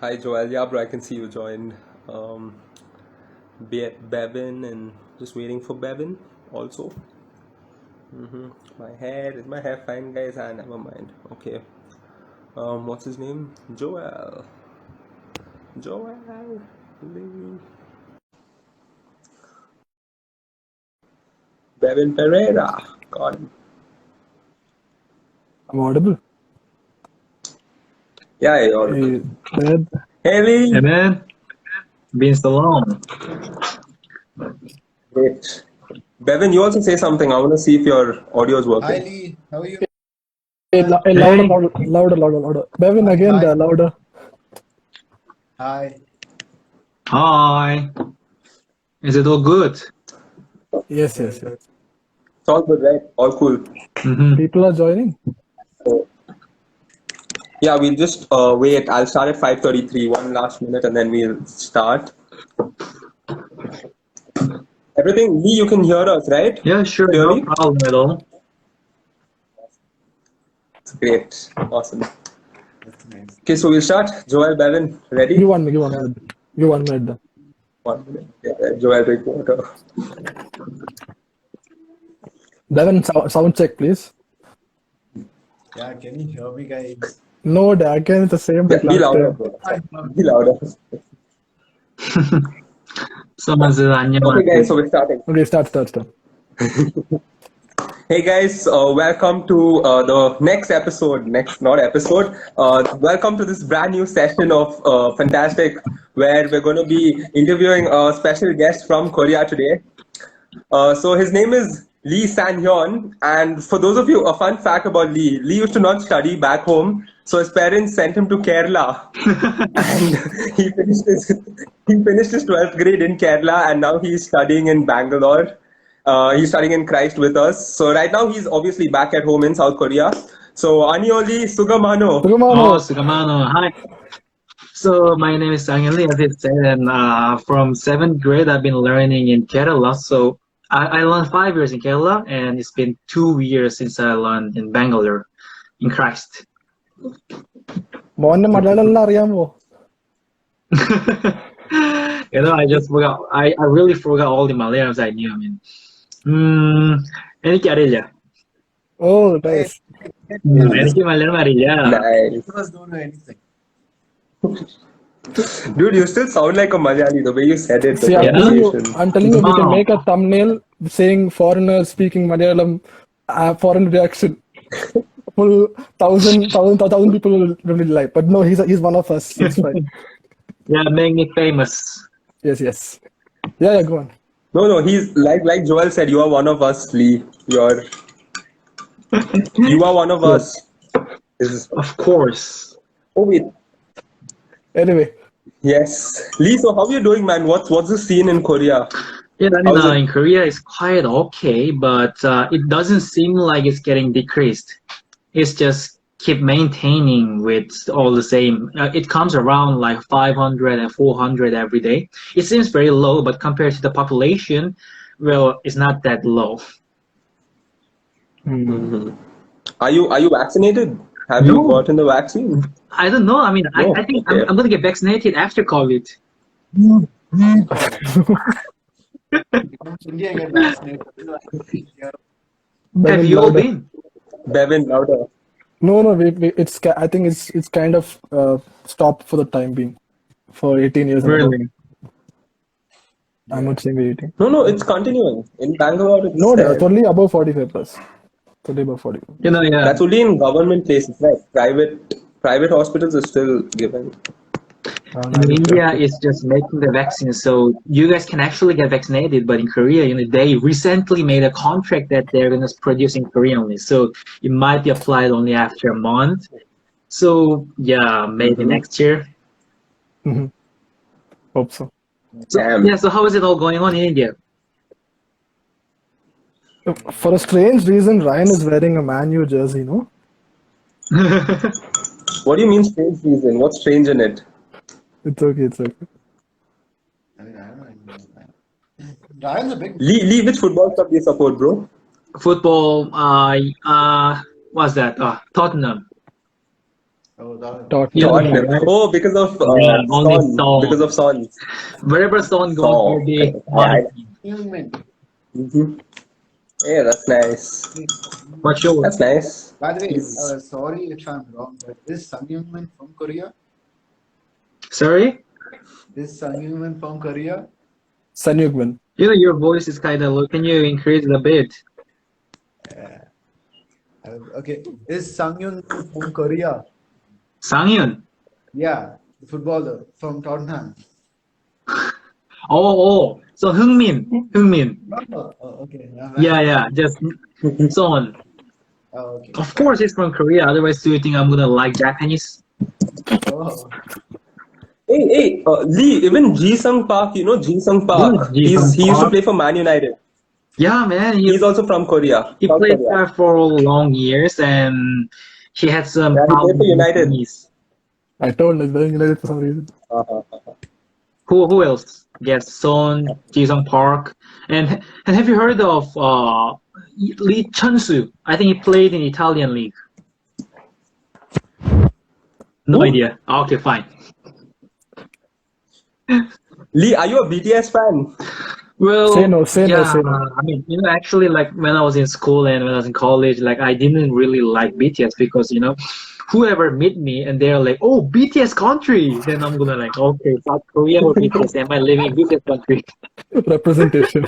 Hi Joel, yeah bro, I can see you joined. Um, Bevin and just waiting for Bevin also. Is my hair fine guys? Ah, never mind. Okay. What's his name? Joel. Joel. Lee. Bevin Pereira. Got him. I'm audible. Yeah, you're audible. Hey, Ted. Hey Lee. Hey man, been so long. Great. Bevin, you also say something. I want to see if your audio is Hi working. Lee, how are you? Hey, Hey. louder. Bevin, Hi, again, hi. louder. Hi. Hi. Is it all good? Yes. It's all good, right? All cool. People are joining. So, yeah, we'll just wait. I'll start at 5:33, one last minute, and then we'll start. Everything, Lee, you can hear us, right? Yeah, sure, no Clearly? problem at all. It's great. Awesome. That's nice. Okay, so we'll start. Joel, Bevin, ready? Give 1 minute. Give 1 minute. Then. 1 minute. Yeah, Joel, drink water. Bevin, sound check, please. Yeah, can you hear me, guys? No, again, it's the same like Be last louder, time. bro. Be louder. Someone says Okay, guys, so we're starting. Okay, start. Hey guys, welcome to the next episode. Welcome to this brand new session of Funtastic, where we're going to be interviewing a special guest from Korea today. So his name is Lee Sang Heon, and for those of you, a fun fact about Lee: Lee used to not study back home, so his parents sent him to Kerala, and he finished his 12th grade in Kerala, and now he's studying in Bangalore. He's studying in Christ with us. So right now he's obviously back at home in South Korea. So Anioli Sugamano. Oh, Sugamano. Hi. So my name is Sang Heon, as it said, and from 7th grade I've been learning in Kerala. So I learned 5 years in Kerala, and it's been 2 years since I learned in Bangalore, in Christ. മോന്റെ മലയാളം എല്ലാം അറിയാമോ? I just forgot. I really forgot all the Malayalams I knew. I mean, എനിക്കറിയില്ല. Oh, nice. എനിക്ക് മലയാളം അറിയില്ല. Nice. None of us don't know anything. Dude, you still sound like a Malayali the way you said it. The See, pronunciation. I'm telling you, we can Wow. make a thumbnail saying foreigner speaking Malayalam, foreign reaction. Full thousand people will really like. But no, he's one of us. It's fine. Yeah, make me famous. Yes. Yeah, go on. No, he's like Joel said, you are one of us, Lee. You are one of us. Of course. Oh wait. Anyway. Yes. Lee, so how are you doing, man? What's the scene in Korea? Yeah, I mean, How's it? in Korea it's quite okay, but it doesn't seem like it's getting decreased. It's just keep maintaining with all the same. It comes around like 500 and 400 every day. It seems very low, but compared to the population, well, it's not that low. Mm-hmm. Are you vaccinated? Have you No. gotten the vaccine? I don't know. I mean, No, I think okay. I'm going to get vaccinated after COVID. India get vaccinated. Have you all been? Bevin, louder. No, I think it's kind of stopped for the time being, for 18 years. Really? I'm not saying 18. No, it's continuing. In Bangalore, it's No, there. it's only above 45 plus. It's only above 45. Yeah. That's only in government places, right? Private hospitals are still giving. In India, it's just making the vaccine, so you guys can actually get vaccinated. But in Korea, they recently made a contract that they're going to produce in Korea only, so it might be applied only after a month. So yeah, maybe next year. Hope so. Damn. Yeah. So how is it all going on in India? For a strange reason, Ryan is wearing a Man U jersey, no? What do you mean strange reason? What's strange in it? It's okay. I mean, I don't know. Ryan's a big. Lee, which football club do you support, bro? Football. What's that? Tottenham. Oh, Tottenham. Tottenham. Tottenham. right? Oh, because of Yeah, only Son. Son. Because of Son. Wherever Son goes, Son. will be I, Human. mhm. Yeah, that's nice. What's yours? That's nice. By the way, He's- sorry if I'm wrong, but is Sang Heon from Korea? Sorry? Is Sang Heon from Korea? Son Heung-min. You know, your voice is kind of low. Can you increase it a bit? Okay. Is Sang Heon from Korea? Sang-hyun. Yeah, the footballer from Tottenham. Oh. So Heung-min. Oh, okay. Yeah. Just Son. Oh, okay. Of course, he's from Korea. Otherwise, do you think I'm gonna like Japanese? Oh, Hey, Lee, even Ji-sung Park, you know Ji-sung Park. Yeah, Ji-sung He used to Park. play for Man United. Yeah, man. He's also from Korea. He South played Korea. there for long years, and he had some Yeah, he played problems for with United. knees. I told him he's United for some reason. Uh-huh. Who else? Yes, Son, Ji-sung Park, and have you heard of Lee Chun-soo? I think he played in Italian league. No Who? idea. Okay, fine. Lee, are you a BTS fan? Well, Say no, say no, yeah, say no. I mean, you know, actually, like when I was in school and when I was in college, like I didn't really like BTS because, you know, whoever meet me and they're like, oh, BTS country, then I'm gonna like, okay, South Korea or BTS? Am I living in BTS country? Representation.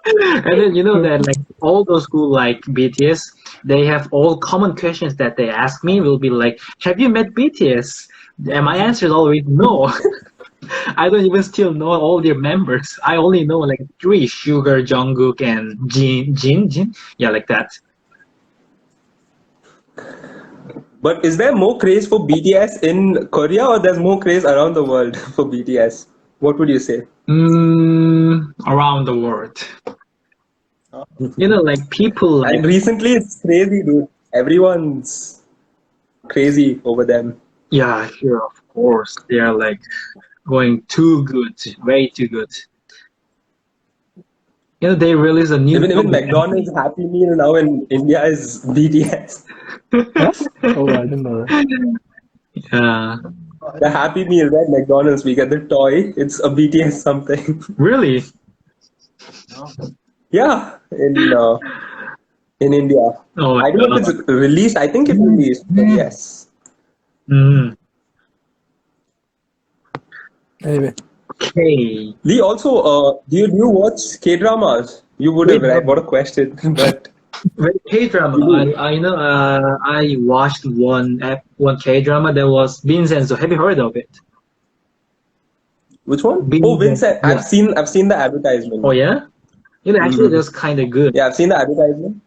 And then you know that like all those who like BTS, they have all common questions that they ask me will be like, have you met BTS? And my answer is always no. I don't even still know all their members. I only know like three: Sugar, Jungkook, and Jin. Yeah, like that. But is there more craze for BTS in Korea or there's more craze around the world for BTS? What would you say? Around the world. You know, like people like And recently it's crazy, dude. Everyone's crazy over them. yeah, sure, of course, they are like going too good, way too good. You know, they release a new Even song with McDonald's Happy Meal now in India is BTS. Huh? Oh, I didn't know that. Yeah, The Happy Meal, right? McDonald's, we get the toy. It's a BTS something. really? Yeah, in India. Oh my I don't know if God. it's released. I think it's released, but yes. Mm. Anyway, Okay. Lee, also, do you watch K-dramas? You would have, right? What a question. But Well, K-drama. I you know I watched one K-drama that was Vincenzo. Have you heard of it? which one? Vincenzo. Oh, Vincent. Yeah. I've seen the advertisement. Oh yeah. You know, actually, that's kind of good. Yeah, I've seen the advertisement.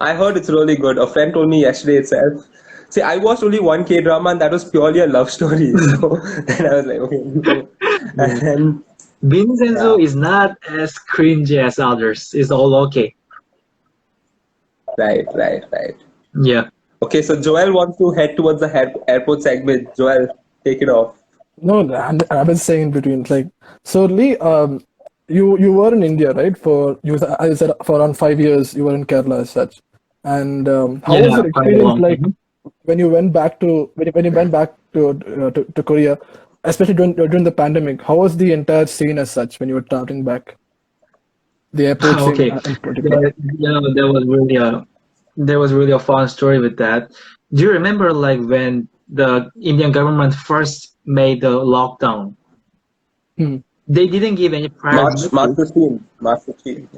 I heard it's really good. A friend told me yesterday itself. See, I watched only one K-drama and that was purely a love story. So then I was like, okay. No. And Vincenzo Yeah. is not as cringy as others. It's all okay. right. Yeah. Okay, so Joel wants to head towards the airport segment. Joel, take it off. no, I've been saying in between. Like, so Lee, you were in India, right? I said for around 5 years. You were in Kerala as such. And how was Yeah, your quite a experience long like time. when you went back to Korea, especially during the pandemic? How was the entire scene as such when you were traveling back? The airport scene Okay. in particular. There was really a fun story with that. Do you remember like when the Indian government first made the lockdown? Hmm. They didn't give any prior March notice. 15. March 15.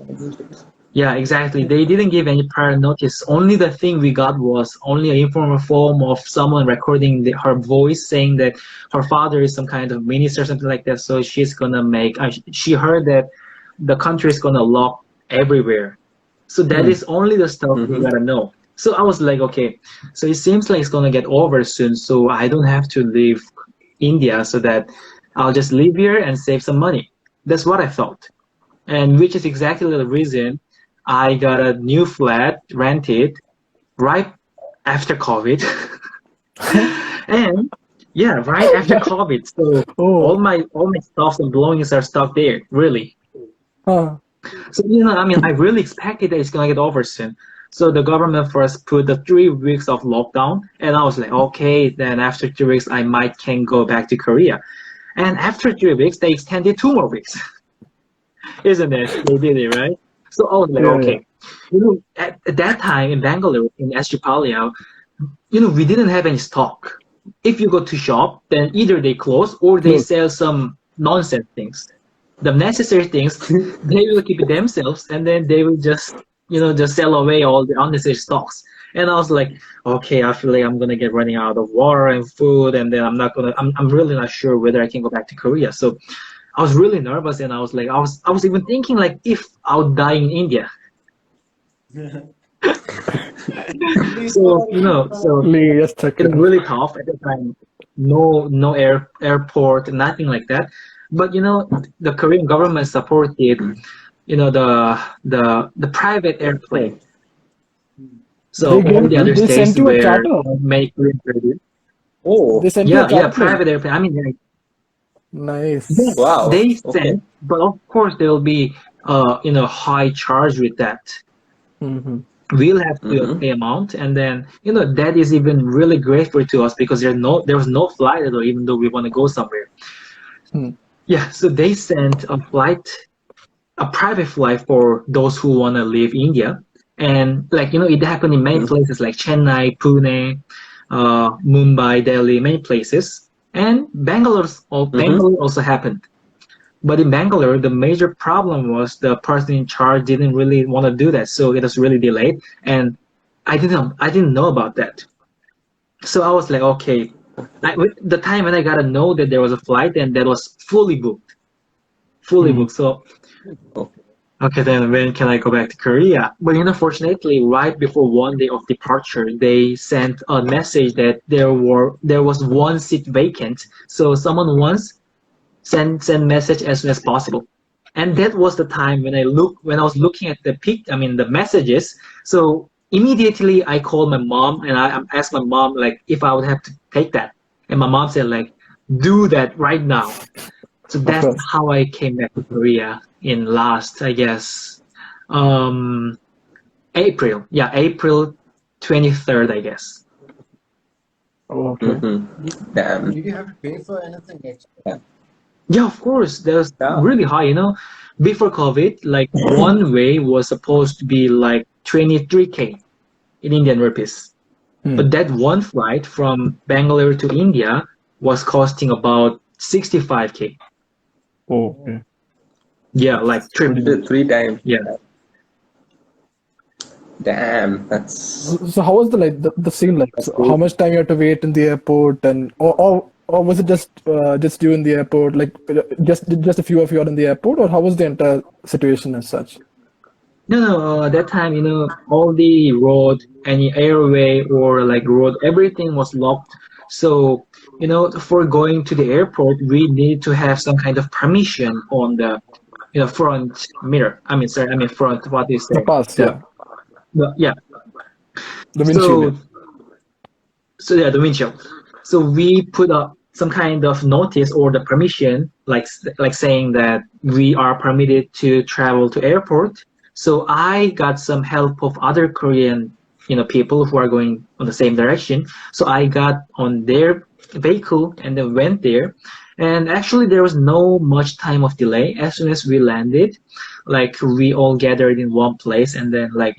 Yeah, exactly. They didn't give any prior notice. Only the thing we got was only an informal form of someone recording her voice saying that her father is some kind of minister, something like that. So she's gonna make. She heard that the country is gonna lock everywhere. So that is only the stuff we gotta know. So I was like, okay. So it seems like it's gonna get over soon. So I don't have to leave India, so that I'll just live here and save some money. That's what I thought, and which is exactly the reason I got a new flat rented right after COVID. And yeah, right after COVID. So all Oh, my stuffs and belongings are stuck there, really. huh. So you know, I mean, I really expected that it's gonna get over soon. So the government first put the 3 weeks of lockdown, and I was like, okay, then after 3 weeks, I might can go back to Korea. And after 3 weeks, they extended 2 more weeks. Isn't it? They did it, right? So I was like, Yeah, okay. At that time in Bangalore, in Estripallia, we didn't have any stock. If you go to shop, then either they close or they Close. sell some nonsense things. The necessary things, they will keep it themselves, and then they will just sell away all the unnecessary stocks. And I was like, okay, I feel like I'm gonna get running out of water and food, and then I'm really not sure whether I can go back to Korea. So I was really nervous, and I was even thinking like if I would die in India. So Lee, just check it it was out. really tough at the time. No airport, nothing like that. But the Korean government supported, the private airplane. So all the other They states sent you a where charter. many Korean Korean. Oh, They sent you a Yeah, charter plane. private airplane. I mean, like, Nice. yes, wow. they Okay. sent, but of course there will be high charge with that. Mm-hmm. We'll have to Mm-hmm. pay amount, and then that is even really grateful to us because there was no flight at all, even though we want to go somewhere. Hmm. Yeah, so they sent a private flight for those who want to leave India, and like it happened in many places like Chennai, Pune, Mumbai, Delhi, many places, and Mm-hmm. Bangalore also happened. But in Bangalore, the major problem was the person in charge didn't really want to do that, so it was really delayed, and I didn't know about that. So I was like, okay, with the time when I got to know that there was a flight and that was fully booked, fully Hmm. booked. So Oh. okay, then when can I go back to Korea? But fortunately, right before one day of departure, they sent a message that there was one seat vacant. So someone wants send message as soon as possible. And that was the time when I was looking at the messages. So immediately I called my mom and I asked my mom like if I would have to take that. And my mom said like do that right now. So Of that's course. how I came back to Korea in last, I guess, um, April. Yeah, April 23rd, I guess. Oh, okay. Mm-hmm. Damn. Did you have to pay for anything extra? Yeah. Yeah, of course. There's Yeah. really high. Before COVID, like one way was supposed to be like 23K in Indian rupees. Hmm. But that one flight from Bangalore to India was costing about 65K. Oh, okay. Yeah, like It's triple. pretty much. 3 times. Yeah. Damn. That's So how was the scene like? So how cool. much time you had to wait in the airport, and or was it just you in the airport, like just a few of you are in the airport, or how was the entire situation as such? No, that time, all the road, any airway or like road, everything was locked. So, for going to the airport, we need to have some kind of permission on the, front mirror. I mean, sorry, I mean front, what do you The say? pass, The, yeah, yeah. the windshield, yeah. So, so yeah, the windshield. So we put up some kind of notice or the permission, like saying that we are permitted to travel to airport. So I got some help of other Korean, people who are going on the same direction. So I got on their vehicle and then went there. And actually, there was no much time of delay. As soon as we landed, like we all gathered in one place, and then like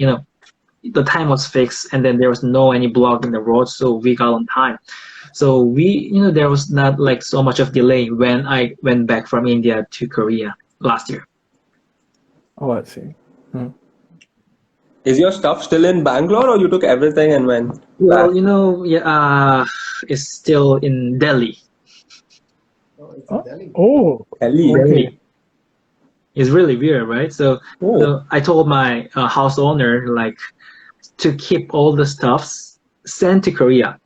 the time was fixed, and then there was no any block in the road, so we got on time. So there was not like so much of delay when I went back from India to Korea last year. Oh, I see. Hmm. Is your stuff still in Bangalore or you took everything and went back? Well, yeah, it's still in Delhi. Oh, it's in Oh, Delhi. oh, Delhi. okay. Delhi is really weird, right? So, Oh. I told my house owner like to keep all the stuffs sent to Korea.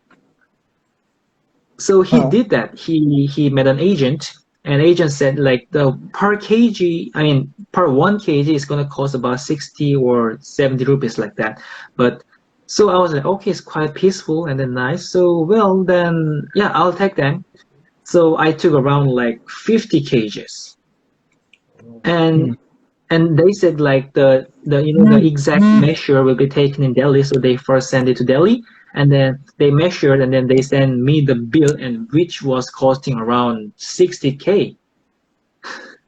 So he Oh, did that. He met an agent, and agent said like the per 1 kg is gonna cost about 60 or 70 rupees like that. But so I was like, okay, it's quite peaceful and then nice. So well then yeah, I'll take them. So I took around like 50 kgs. hmm. And and they said like the exact measure will be taken in Delhi. So they first send it to Delhi, and then they measured, and then they send me the bill, and which was costing around 60K.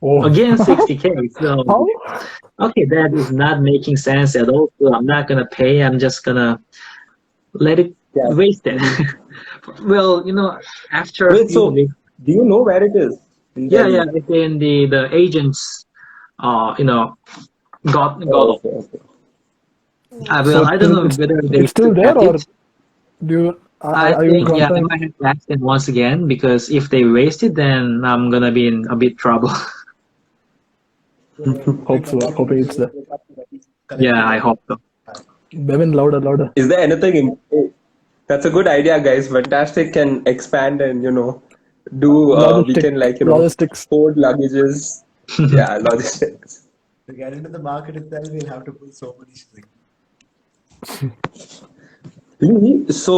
Oh. Again, 60K. So How? okay, that is not making sense at all. So I'm not gonna pay. I'm just gonna let it Yeah. waste it. Well, after a Wait, few so weeks, do you know where it is in yeah, Delhi? it's in the agents, got Oh, off. okay, okay. So Well, I don't know it's whether they it's still still there, have or it. do you I are you in think, yeah, I contact? might have to ask them once again, because if they waste it, then I'm gonna be in a bit trouble. Hope so. Hoping it's there. Yeah, I hope so. Bevin, louder, louder. Is there anything in? That's a good idea, guys. Fantastic can expand and do. We Logistic, can like logistics. hold luggages. Yeah, logistics. To get into the market itself, we'll have to put so many strings. So,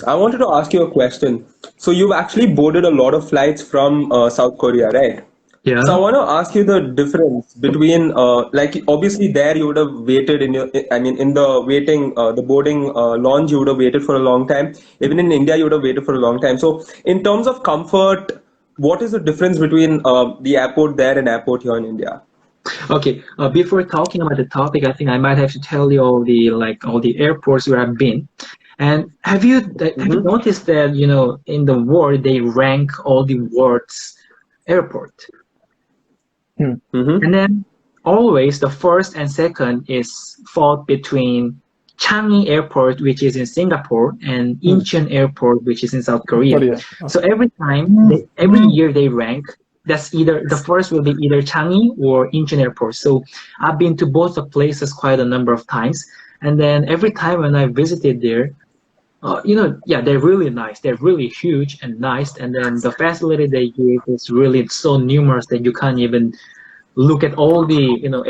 I wanted to ask you a question. So, you've actually boarded a lot of flights from South Korea, right? So, I Yeah. want to ask you the difference between, like, obviously, there you would have waited I mean, in the waiting, the boarding lounge, you would have waited for a long time. Even in India, you would have waited for a long time. So, in terms of comfort, what is the difference between the airport there and airport here in India? Okay. Before talking about the topic, I think I might have to tell you all the airports where I've been. And have you Mm-hmm. noticed that in the world they rank all the world's airport, Hmm. Mm-hmm. and then always the first and second is fought between Changi Airport, which is in Singapore, and Hmm. Incheon Airport, which is in South Korea. Korea. So every time, every year they rank. That's either the first will be either Changi or Incheon Airport. So I've been to both the places quite a number of times, and then every time when I visited there, yeah, they're really nice. They're really huge and nice, and then the facility they give is really so numerous that you can't even look at all the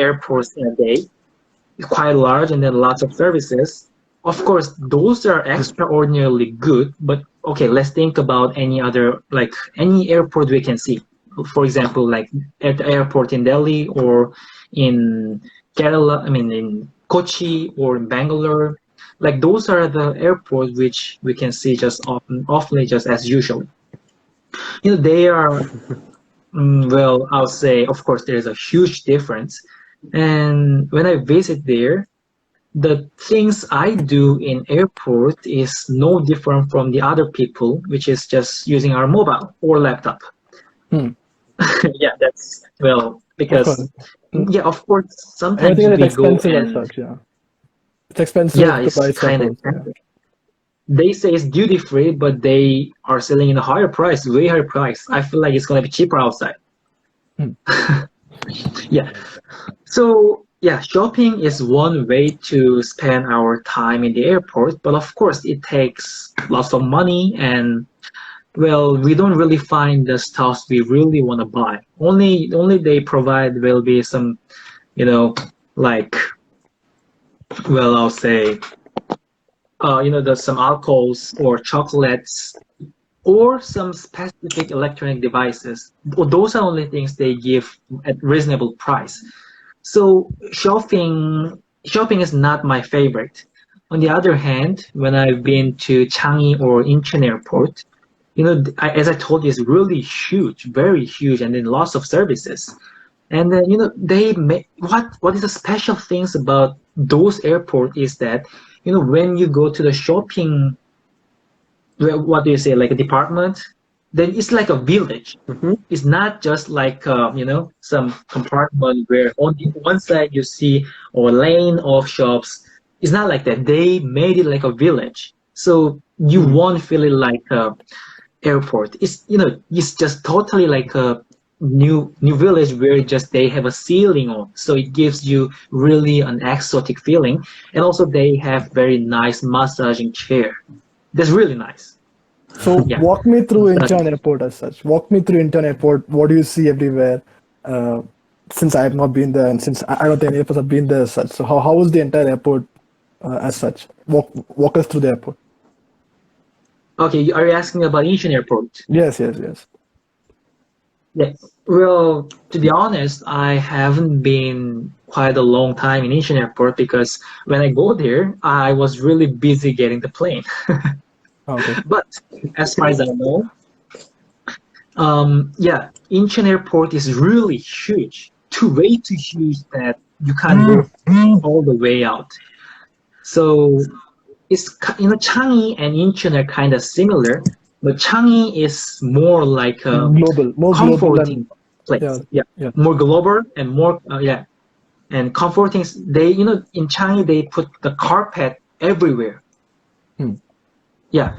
airports in a day. It's quite large, and then lots of services. Of course, those are extraordinarily good. But okay, let's think about any other, like any airport we can see. For example, like at the airport in Delhi or in Kerala. I mean, in Kochi or in Bangalore. Like those are the airports which we can see just often just as usual. They are. Well, I'll say, of course, there's a huge difference. And when I visit there, the things I do in airport is no different from the other people, which is just using our mobile or laptop. Hmm. Yeah, that's well, Of course. because yeah, of course, sometimes Everything is we go expensive as and such. Yeah, it's yeah, expensive to it's buy stuff kind of also. Yeah. expensive. They say it's duty free, but they are selling in a higher price, way higher price. I feel like it's gonna be cheaper outside. Hmm. Yeah. So, yeah, shopping is one way to spend our time in the airport, but of course, it takes lots of money, and well, we don't really find the stuff we really want to buy. Only they provide will be some, you know, like, well, I'll say, there's some alcohols or chocolates or some specific electronic devices. Those are only things they give at reasonable price. So shopping is not my favorite. On the other hand, when I've been to Changi or Incheon Airport, as I told you, it's really huge, very huge, and then lots of services. And then they make what is the special things about those airport is that when you go to the shopping, well, what do you say, like a department, then it's like a village. Mm-hmm. It's not just like some compartment where on the one side you see or lane of shops. It's not like that. They made it like a village, so you won't feel it like a airport. It's just totally like a new village where just they have a ceiling on, so it gives you really an exotic feeling. And also they have very nice massaging chair. That's really nice. So Yeah. walk me through That- Incheon Airport as such. Walk me through Incheon Airport. What do you see everywhere? Uh, since I have not been there, and since I don't think any of us have been there as such. So how is the entire airport as such? Walk us through the airport. Okay, are you asking about Asian airport? Yes, yes, yes. Yeah. Well, to be honest, I haven't been quite a long time in Incheon Airport because when I go there, I was really busy getting the plane. Okay. But as far as I know, yeah, Incheon Airport is really huge, way too huge that you can't go all the way out. So Changi and Incheon are kind of similar, but Changi is more like a More global, and comforting place. yeah, Yeah, yeah. more global and more yeah, and comforting. They in Changi they put the carpet everywhere. Hmm. Yeah,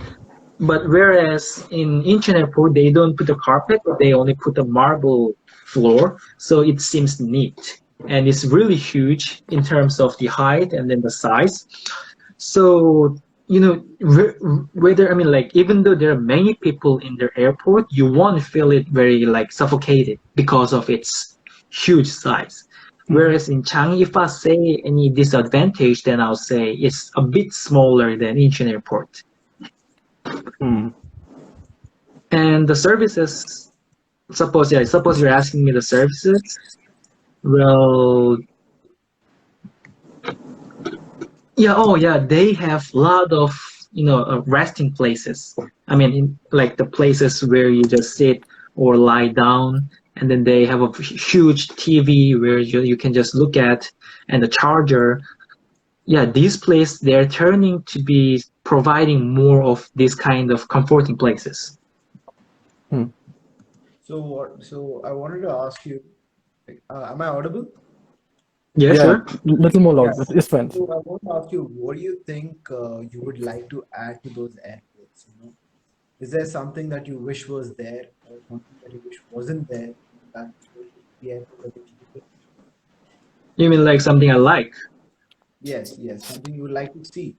but whereas in Incheon Airport they don't put the carpet, they only put the marble floor, so it seems neat and it's really huge in terms of the height and then the size. So, whether, I mean, like, even though there are many people in the airport, you won't feel it very, like, suffocated because of its huge size. Whereas in Changi, if I say any disadvantage, then I'll say it's a bit smaller than Incheon Airport. Hmm. And the services, suppose you're asking me the services. Well, yeah, oh yeah, they have a lot of resting places. I mean, like the places where you just sit or lie down, and then they have a huge TV where you can just look at, and the charger. Yeah, these places they're turning to be providing more of this kind of comforting places. Hmm. So what? So I wanted to ask you, like, am I audible? Yeah, Yeah, sure. little more Yeah. loud. It's fine. So I want to ask you, what do you think you would like to add to those airports? Is there something that you wish was there, or something that you wish wasn't there in that the airport that you're visiting? You mean like something I like? Yes, yes, something you would like to see.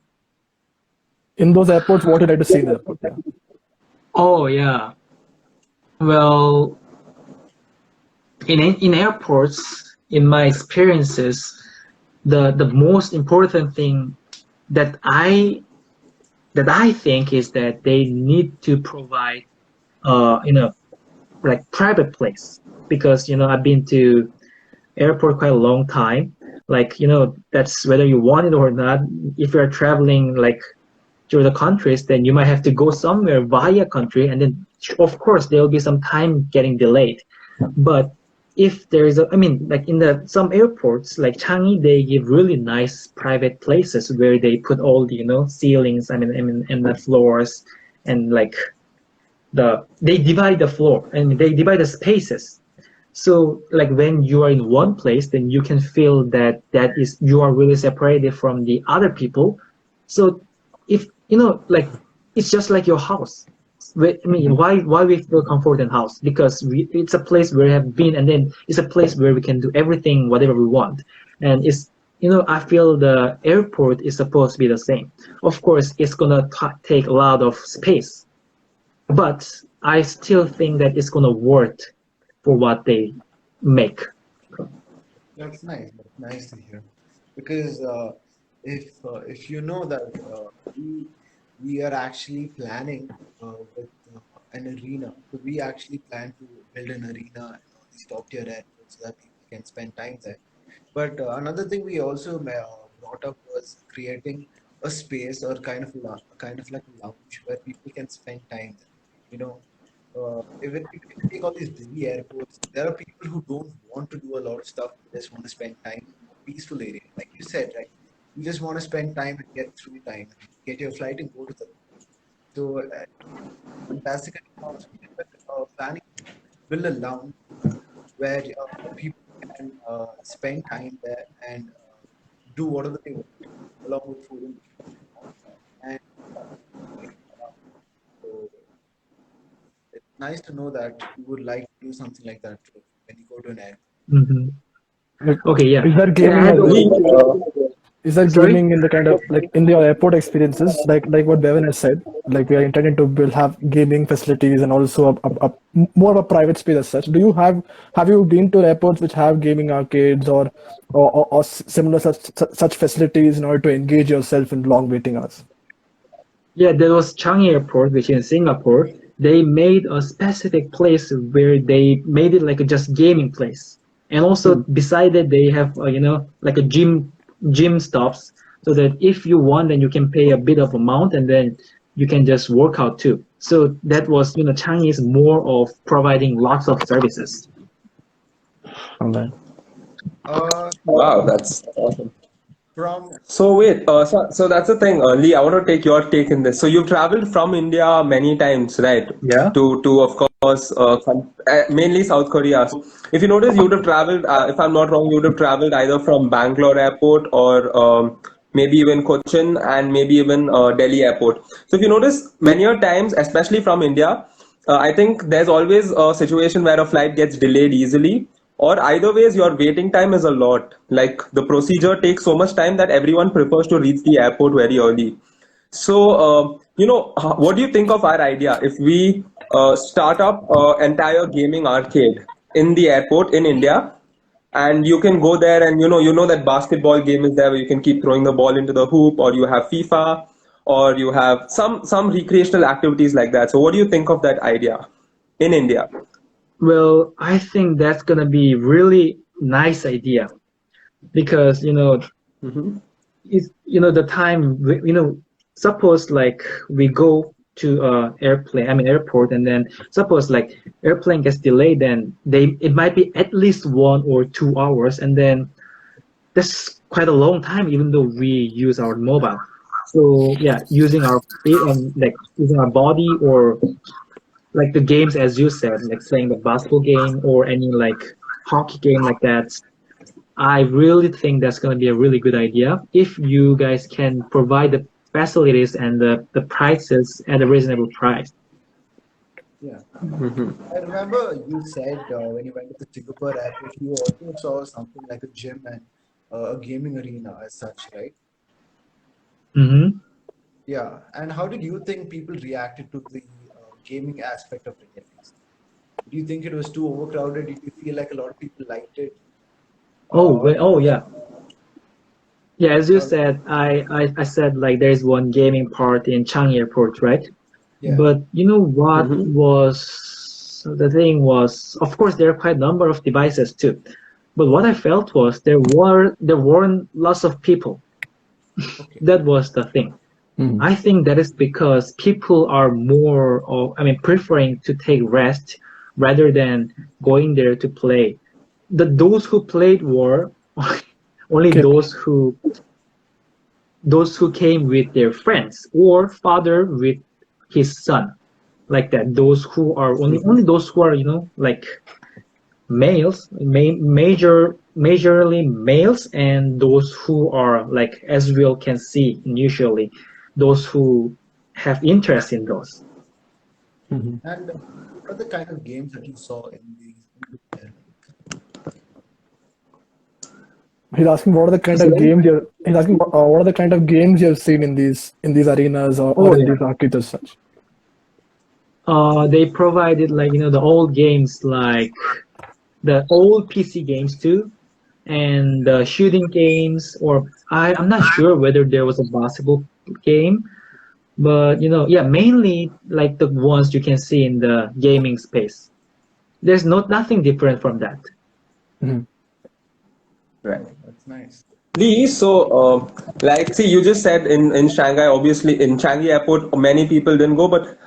In those airports, what you like to see in the airport? Yeah. Oh yeah. Well, in airports, in my experiences, the most important thing that I think is that they need to provide like private place, because I've been to airport quite a long time. Like that's whether you want it or not. If you're traveling like through the countries, then you might have to go somewhere via country, and then of course there will be some time getting delayed. But if there is I mean, like in the some airports like Changi, they give really nice private places where they put all the ceilings. I mean, and the floors, and like they divide the floor and they divide the spaces. So like when you are in one place, then you can feel that is you are really separated from the other people. So if like it's just like your house. I mean, why we feel comfort in house? Because it's a place where we have been, and then it's a place where we can do everything, whatever we want. And it's I feel the airport is supposed to be the same. Of course, it's gonna take a lot of space, but I still think that it's gonna work for what they make. That's nice. That's nice to hear. Because if you know that we are actually planning with an arena, so we actually plan to build an arena and all these top tier airports so that people can spend time there. But another thing we also brought up was creating a space or kind of like a lounge where people can spend time there. You know, if you take all these busy airports, there are people who don't want to do a lot of stuff. They just want to spend time in a peaceful area, like you said, right? You just want to spend time and get through time, get your flight and go to the. So, fantastic. Planning to build a lounge where people can spend time there and do whatever they want, along with food and drink. And so it's nice to know that you would like to do something like that too when you go to an airport. Hmm. Like, Okay, yeah. is there Yeah, gaming as well? Lee, Is there sorry. gaming in the kind of like in your airport experiences, like what Bevan has said? Like we are intending to build have gaming facilities and also more of a private space as such. Do you have you been to airports which have gaming arcades or similar such facilities in order to engage yourself in long waiting hours? Yeah, there was Changi Airport, which is in Singapore. they made a specific place where they made it like a just gaming place, and also beside it they have like a gym stops, so that if you want, then you can pay a bit of amount, and then you can just work out too. So that was, Changi is more of providing lots of services. Online. Wow, that's awesome. From So wait, so that's the thing, Lee. I want to take your take in this. So you've traveled from India many times, right? Yeah. To of course, mainly South Korea. So if you notice, you would have traveled. If I'm not wrong, you would have traveled either from Bangalore airport or maybe even Cochin and maybe even Delhi airport. So if you notice, many a times, especially from India, I think there's always a situation where a flight gets delayed easily, or either ways your waiting time is a lot. Like the procedure takes so much time that everyone prefers to reach the airport very early. So what do you think of our idea if we start up entire gaming arcade in the airport in India, and you can go there, and you know that basketball game is there where you can keep throwing the ball into the hoop, or you have FIFA, or you have some recreational activities like that. So what do you think of that idea in India? Well, I think that's gonna be really nice idea, because Hmm. it's the time suppose like we go to airport, and then suppose like airplane gets delayed, then it might be at least 1 or 2 hours, and then that's quite a long time, even though we use our mobile. So yeah, using our feet and like using our body, or like the games as you said, like playing the basketball game or any like hockey game like that. I really think that's going to be a really good idea if you guys can provide the facilities and the prices at a reasonable price. Yeah, Hmm. I remember you said when you went to the Singapore airport, you also saw something like a gym and a gaming arena as such, right? Mm-hmm. Yeah, and how did you think people reacted to the gaming aspect of it at least? Do you think it was too overcrowded? Did you feel like a lot of people liked it? Oh, Or well, oh yeah. Yeah, as you uh, said, I said like there's one gaming part in Changi Airport, right? yeah, But you know what Hmm. was the thing was, of course, there are quite a number of devices too. But what I felt was there weren't lots of people. okay. That was the thing. Mhm. I think that is because people are more of, I mean, preferring to take rest rather than going there to play. Those who played were only Okay. those who came with their friends, or father with his son, like that. Those who are only Hmm. those who are, like males, majorly males, and those who are like, as we all can see, usually those who have interest in those. Mhm. And what are the kind of games that you saw in there? He's asking what are the kind of Sorry? games you're. He's asking what are the kind of games you've seen in these arenas or Oh in yeah. these arcades as such. They provided like the old games, like the old PC games too, and the shooting games, or I'm not sure whether there was a basketball game, but yeah, mainly like the ones you can see in the gaming space. There's nothing different from that. Mhm. Right. That's nice. Lee, so like, see, you just said in Shanghai, obviously in Changi Airport, many people didn't go, but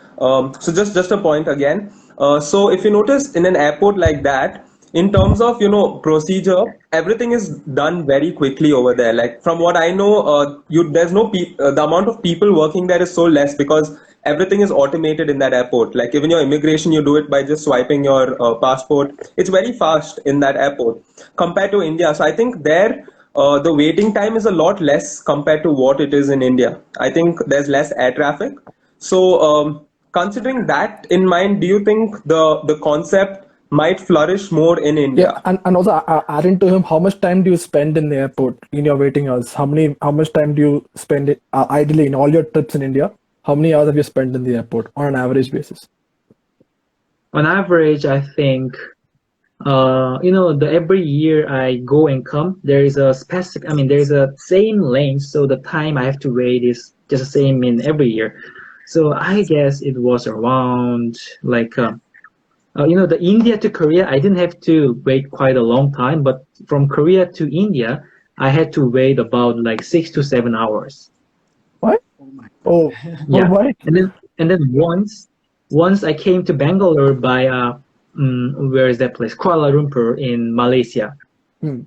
so just a point again. So if you notice in an airport like that, in terms of procedure, everything is done very quickly over there. Like from what I know, there's no the amount of people working there is so less because everything is automated in that airport. Like even your immigration, you do it by just swiping your passport. It's very fast in that airport compared to India. So I think there the waiting time is a lot less compared to what it is in India. I think there's less air traffic. So, considering that in mind, do you think the concept might flourish more in Yeah, India? and also adding to him, how much time do you spend in the airport in your waiting hours? How much time do you spend it, ideally in all your trips in India? How many hours have you spent in the airport on an average basis? On average, I think the every year I go and come, there is a specific, I mean, there is a same lane, so the time I have to wait is just the same in every year. So I guess it was around like the India to Korea. I didn't have to wait quite a long time, but from Korea to India, I had to wait about like 6 to 7 hours. What? Oh my Oh, God. oh, Yeah, why? and then once I came to Bangalore by where is that place? Kuala Lumpur in Malaysia. Hmm.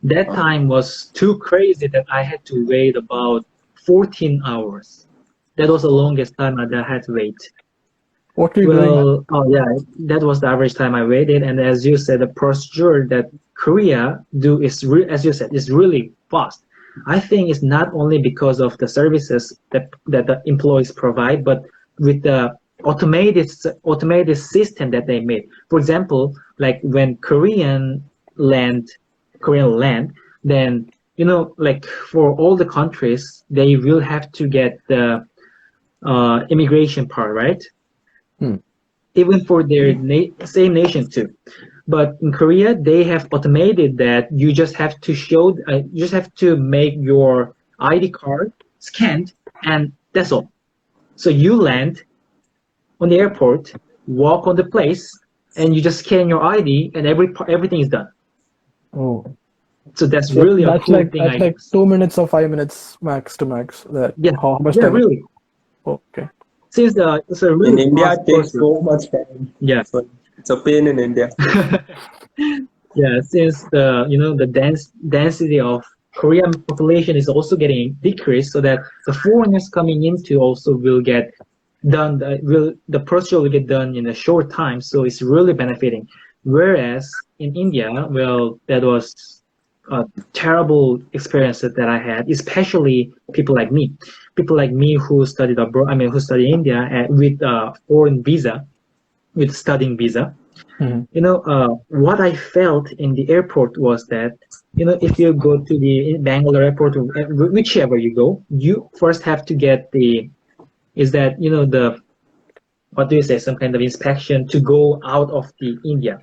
That time was too crazy that I had to wait about 14 hours. That was the longest time that I had to wait. What were you doing? Well, oh yeah, that was the average time I waited. And as you said, the procedure that Korea do is, as you said, is really fast. I think it's not only because of the services that the employees provide, but with the automated system that they made. For example, like when Korean land, then like for all the countries, they will have to get the immigration part, right? Hmm. Even for their same nation too. But in Korea, they have automated that you just have to make your ID card scanned, and that's all. So you land on the airport, walk on the place, and you just scan your ID, and everything is done. Oh, So that's so really a that's cool like thing, I 2 minutes or 5 minutes max to max. That yeah, how much yeah, time? really. Okay. Since it's a In really India, fast it takes process. so much time. Yeah. So it's a pain in India. Yeah, since the density of Korean population is also getting decreased, so that the foreigners coming into also will get done. The procedure will get done in a short time, so it's really benefiting. Whereas in India, well, that was a terrible experience that I had, especially people like me who studied abroad. I mean, who studied India with foreign visa, with studying visa. Mhm. What I felt in the airport was that, if you go to the Bangalore airport, or whichever you go, you first have to get what do you say, some kind of inspection to go out of the India.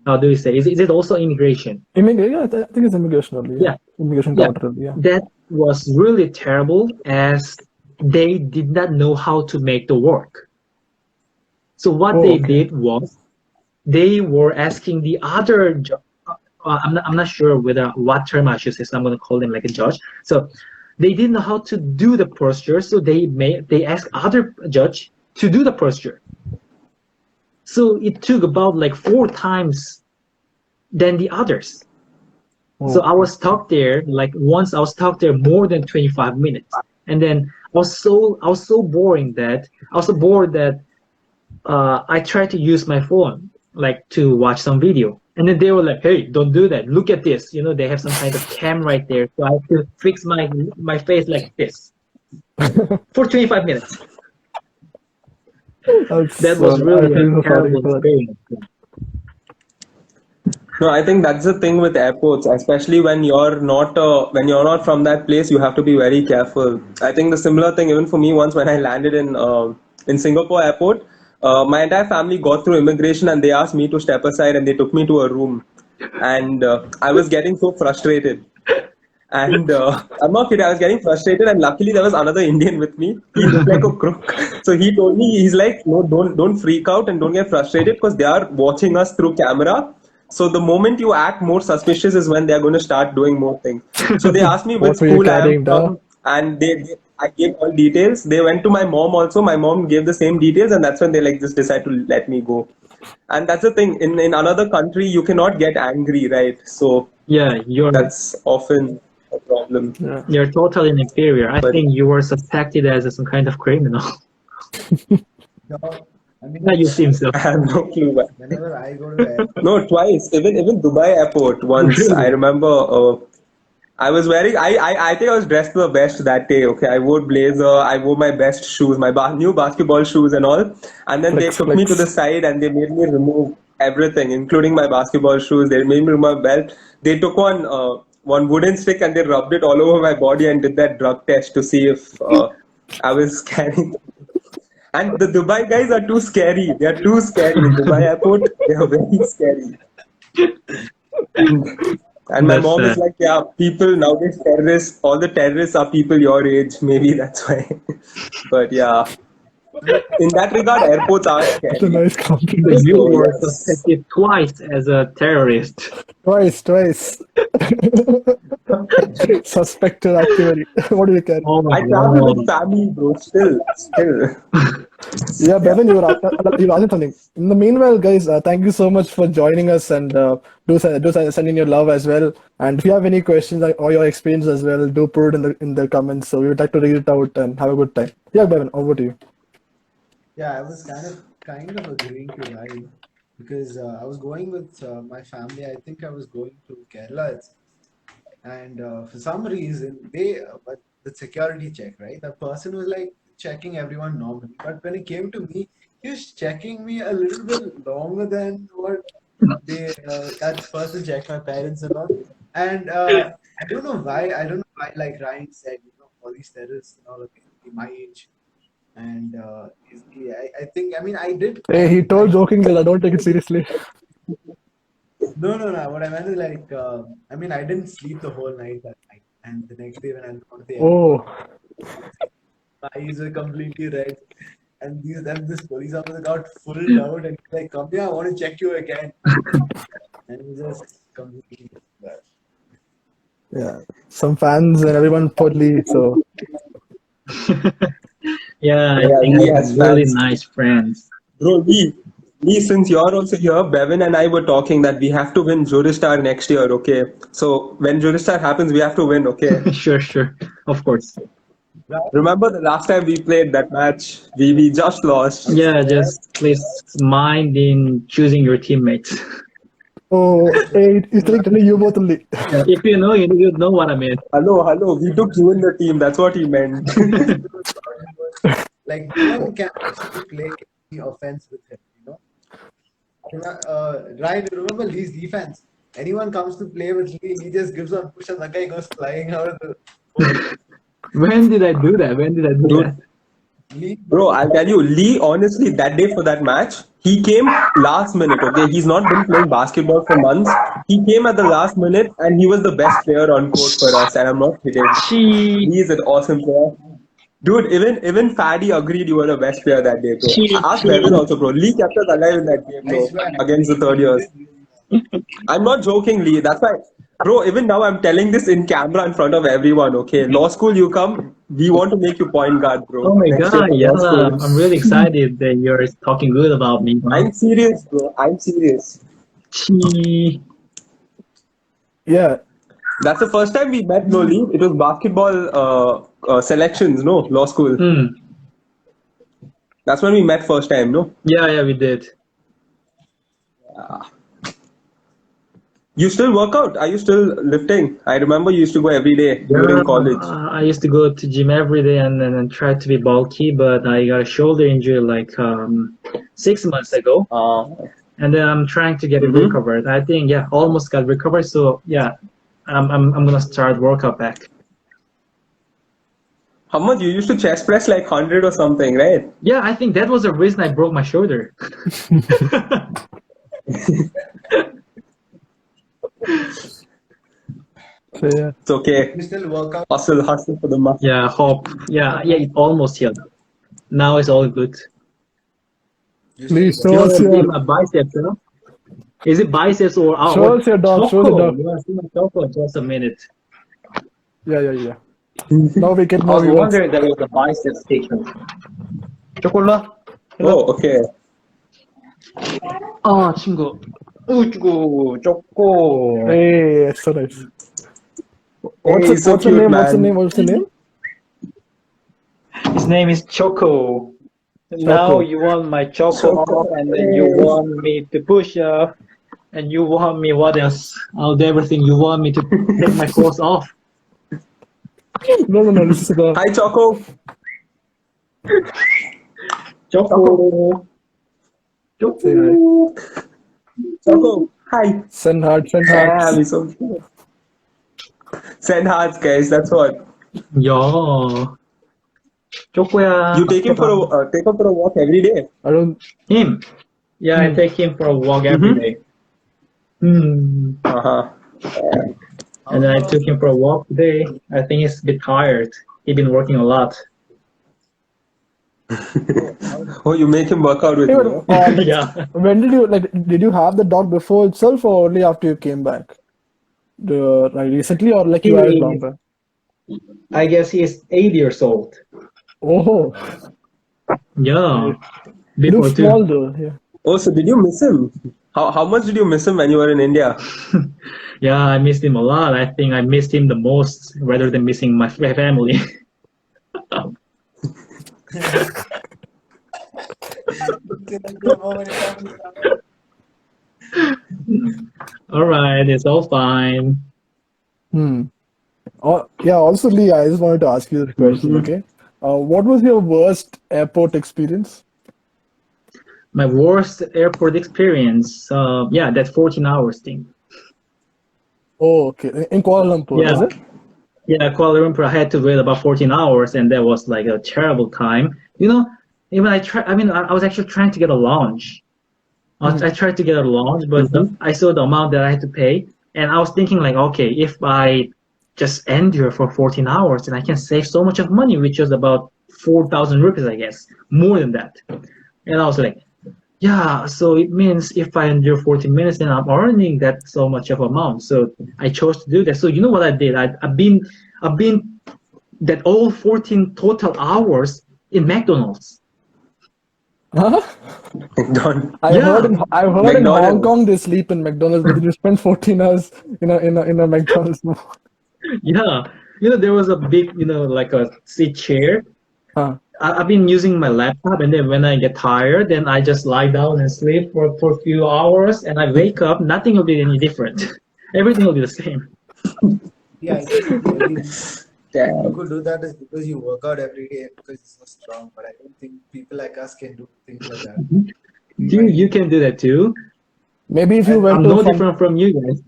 How do you say? Is it also immigration? Immigration, yeah, I think it's immigration only. Yeah, Yeah, immigration yeah. counter only. Yeah. That was really terrible, as they did not know how to make the work. So what Oh, they okay. did was they were asking the other I'm not sure whether what term I should say, so I'm going to call them like a judge. So they didn't know how to do the procedure, so they asked other judge to do the procedure. So it took about like 4 times than the others. So I Okay. was stuck there, like once I was stuck there more than 25 minutes. And then I was so bored that I tried to use my phone, like to watch some video. And then they were like, "Hey, don't do that. Look at this." They have some kind of cam right there, so I have to fix my face like this for 25 minutes. That That's was I really a feel so sorry terrible for that. experience. No, I think that's the thing with airports, especially when you're not from that place, you have to be very careful. I think the similar thing even for me once when I landed in Singapore airport, my entire family got through immigration and they asked me to step aside and they took me to a room, and I was getting so frustrated. And I'm not kidding, I was getting frustrated, and luckily there was another Indian with me. He looked like a crook. So he told me, he's like, no, don't freak out and don't get frustrated because they are watching us through camera. So the moment you act more suspicious is when they're going to start doing more things. So they asked me which What were you school I am carrying, da? from, and I gave all details. They went to my mom also. My mom gave the same details, and that's when they like just decide to let me go. And that's the thing. In another country, you cannot get angry, right? So Yeah, that's often a problem. Yeah. you're totally inferior. I But think you were suspected as some kind of criminal. No, I Yeah, mean, you seem so. I have no clue why. whenever I go to airport, No, twice. Even Dubai airport once. I Really? remember. I was wearing. I think I was dressed to the best that day. Okay, I wore blazer. I wore my best shoes, my new basketball shoes and all. And then they Flex, took me to the flex. side and they made me remove everything, including my basketball shoes. They made me remove my belt. They took one wooden stick and they rubbed it all over my body and did that drug test to see if I was carrying. And the Dubai guys are too scary. They are too scary in Dubai airport. They are very scary. And And my That's mom is sad. like, yeah, people nowadays terrorists, all the terrorists are people your age. Maybe that's why. But yeah, in that regard, airports are That's a scary. nice So compliment. you So were yes. suspected twice as a terrorist. Twice. Suspected activity. What do you care? Oh my I travel with god. family, bro. Still. Yeah, Yeah. Bevan, you were asking something. In the meanwhile, guys, thank you so much for joining us, and send in your love as well. And if you have any questions or your experience as well, do put it in the comments. So we would like to read it out and have a good time. Yeah, Bevan, over to you. Yeah, I was kind of agreeing to Ryan because I was going with my family. I think I was going to Kerala, and for some reason but the security check, right? The person was like checking everyone normally, but when it came to me, he was checking me a little bit longer than what that person checked my parents and all. And I don't know why. I don't know why. Like Ryan said, all these terrorists and all of my age. And I think, I mean, I did Hey, he told like. jokingly. I don't take it seriously. No. What I meant is like, I mean, I didn't sleep the whole night that night, and the next day when I went to the airport, Oh, my eyes were completely red, and this police officer got full out, and he's like, "Come here, I want to check you again," and he just completely bad. yeah. Some fans and everyone put Lee. So Yeah, I Yeah, think Lee I have has really fans. nice friends. Bro, Lee, since you're also here, Bevin and I were talking that we have to win Juristar next year, okay? So when Juristar happens, we have to win, okay? Sure. Of course. Right? Remember the last time we played that match? We just lost. Yeah, just please mind in choosing your teammates. hey, he's telling you both only. Yeah, if you know, you know what I mean. Hello, we took you in the team. That's what he meant. Like no one can actually play any offense with him, you know. Ryan, remember Lee's defense? Anyone comes to play with Lee, he just gives one push and the guy goes flying out of the court. When did I do that? When did I do Dude, that? Lee, bro, I'll tell you, Lee, honestly, that day for that match, he came last minute, okay? He's not been playing basketball for months. He came at the last minute and he was the best player on court for us, and I'm not kidding. She, He is an awesome player. Dude, even Faddy agreed you were the best player that day, bro. she, Ask Bevin she. also, bro. Lee kept us alive in that game, I bro, swear, against the third he years. did. I'm not joking, Lee. That's why, bro, even now I'm telling this in camera in front of everyone, okay? Law school, you come, we want to make you point guard, Oh bro, my next year god, for yeah, law school. I'm really excited that you're talking good about me, I'm man. serious, bro. I'm serious. She, Yeah. That's the first time we met, no, Lee. It was basketball selections, no, law school. mm, That's when we met first time, no? yeah, we did. You still work out? Are you still lifting? I remember you used to go every day Yeah, during college. I used to go to gym every day and try to be bulky, but I got a shoulder injury like 6 months ago, and then I'm trying to get it Mm-hmm. recovered. I think yeah, almost got recovered. So yeah, I'm gonna start workout back. How much? You used to chest press like 100 or something, right? Yeah, I think that was the reason I broke my shoulder. So yeah. It's okay. You still work out. Hustle for the money. Yeah, hope. Yeah, it almost healed. Now it's all good. You Lee, still show work You us wanna see your my biceps, huh? Is it biceps or show us your dog. Show us your choco? dog. You wanna see my choco? Just a minute. Yeah. Now we get I more was viewers. wondering there was a biceps picture. 초콜라? Oh, okay. 아, 친구. 우쭈구, 초코. Hey, so nice. Hey, he's so What's the cute, name? man. What's the name? His name is Choco. Now you want my choco off, and then you Hey. want me to push up, and you want me what else? I'll do everything. You want me to take my clothes off. No. This is the Hi, Choco. Choco. say hi. Choco. Hi. Send hearts. Yeah, he's so cute. Send hearts, guys. That's what. 야, 초코야. You take him for a walk every day. I don't. Him. Yeah, I take him for a walk every day. Hmm. Uh-huh. And then I How took him for a walk today. I think he's a bit tired. He's been working a lot. Oh, you make him work out with Hey, you. Yeah. when did you have the dog before itself or only after you came back? Like recently or like you had it long He, back? I guess he's 8 years old. Oh, Yeah. it Before looks too. small though. Yeah. Oh, so did you miss him? How much did you miss him when you were in India? Yeah, I missed him a lot. I think I missed him the most rather than missing my family. All right, it's all fine. Hmm. Oh, yeah. Also, Lee, I just wanted to ask you this question. Mhm. Okay. What was your worst airport experience? My worst airport experience. Yeah, that 14 hours thing. Oh, okay. In Kuala Lumpur, Yeah, is it? yeah, Kuala Lumpur. I had to wait about 14 hours, and that was like a terrible time. You know, even I was actually trying to get a lounge. I tried to get a lounge, but Mhm. I saw the amount that I had to pay, and I was thinking like, okay, if I just endure for 14 hours, then I can save so much of money, which was about 4,000 rupees, I guess, more than that. And I was like, yeah, so it means if I endure 40 minutes, then I'm earning that so much of amount. So I chose to do that. So you know what I did? I've been that all 14 total hours in McDonald's. Huh? McDonald. Yeah, I've heard in Hong McDonald's. Kong they sleep in McDonald's, but you spend 14 hours in a McDonald's. yeah. There was a big, like a seat chair. Huh. I've been using my laptop, and then when I get tired, then I just lie down and sleep for a few hours, and I wake up. Nothing will be any different. Everything will be the same. Yeah, I think the only reason you Damn. could do that is because you work out every day and because you're so strong. But I don't think people like us can do things like that. We You might you need. can do that too. Maybe if you I, went I'm to no fun, different from you guys.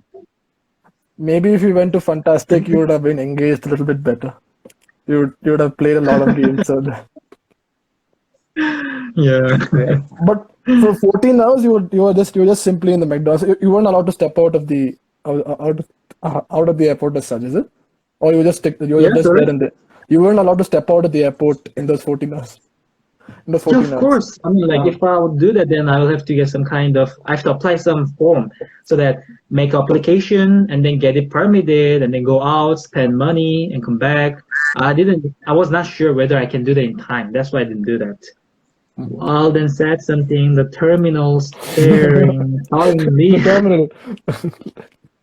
maybe if you went to Funtastic, you would have been engaged a little bit better. You would have played a lot of games. Yeah. Yeah. But for 14 hours, you were just simply in the McDonald's. You weren't allowed to step out of the airport as such, is it? Or you were Yeah, just sorry. there and there. You weren't allowed to step out of the airport in those 14 hours. In those Yeah, 14 of hours. course. I mean, like if I would do that, then I will have to get some kind of. I have to apply some form so that make application and then get it permitted and then go out, spend money and come back. I was not sure whether I can do that in time. That's why I didn't do that. Alden said something. The terminal staring, calling The me. terminal.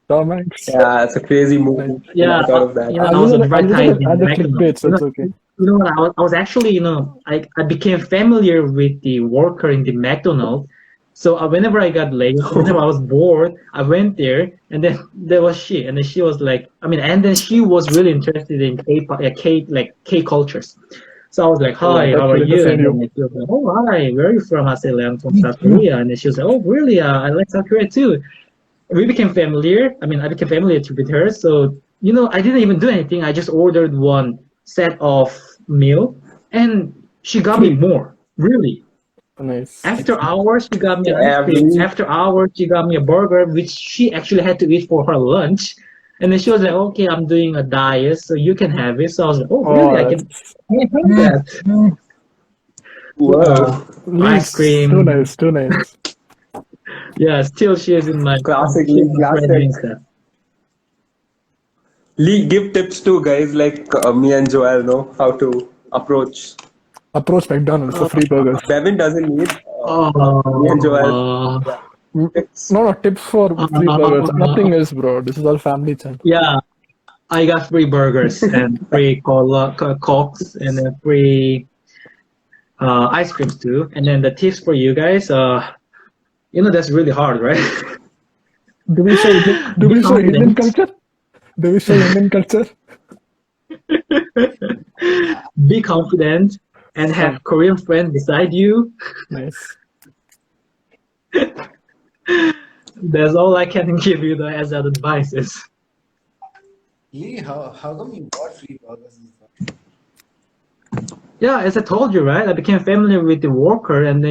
Tom Hanks. Yeah, it's a crazy Nice. movie. Yeah, I thought of that. I was advertising I'll just McDonald's. clickbait, so it's okay. I was actually, I became familiar with the worker in the McDonald's. So whenever I got late, whenever I was bored, I went there, and then there was she, and then she was like, and then she was really interested in K cultures. So I was like, Oh, hi, that how are should you? entertain And you. then she was like, oh, hi, where are you from? I said, like, I'm from South Korea. And then she was like, oh, really? I like South Korea too. We became familiar. I became familiar with her. So, I didn't even do anything. I just ordered one set of meal, and she got me Free. more. Really. Nice. After hours, she got me an ice Damn, cream. Lee. After hours, she got me a burger, which she actually had to eat for her lunch. And then she was like, okay, I'm doing a diet, so you can have it. So I was like, oh, really? Oh, I can have that. Whoa. Ice Lee's too cream. nice, too nice. Yeah, still she is in my, Classic she's Lee, my friend on classic. Insta. Lee, give tips to guys like me and Joel know how to approach. Approach McDonald's for Uh, free burgers. Devin doesn't need. Me and Joel, uh, yeah, No, tips. no, tips for free burgers. Nothing else, bro. This is all family channel. yeah, I got free burgers and free cokes and then free ice creams too. And then the tips for you guys, that's really hard, right? Do we show Indian, do Be we show Indian confident. culture? Do we show Indian culture? Be confident and have Korean friends beside you. Nice. That's all I can give you as advices. Lee, how come you got free burgers and stuff? Yeah, as I told you, right? I became familiar with the worker, and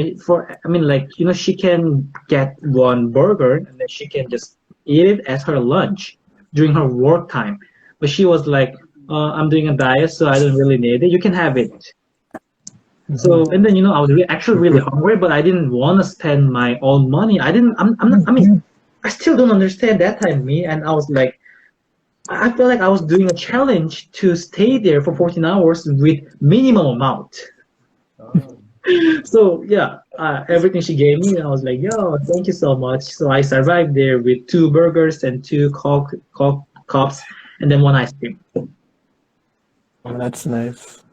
she can get one burger, and then she can just eat it as her lunch. during her work time. But she was like, I'm doing a diet, so I don't really need it. You can have it. So, and then, I was actually really hungry, but I didn't want to spend my own money. I'm not, I mean, I still don't understand that time, me. And I was like, I felt like I was doing a challenge to stay there for 14 hours with minimum amount. Oh, So yeah, everything she gave me, I was like, yo, thank you so much. So I survived there with 2 burgers and 2 cups, and then 1 ice cream. Oh, that's nice.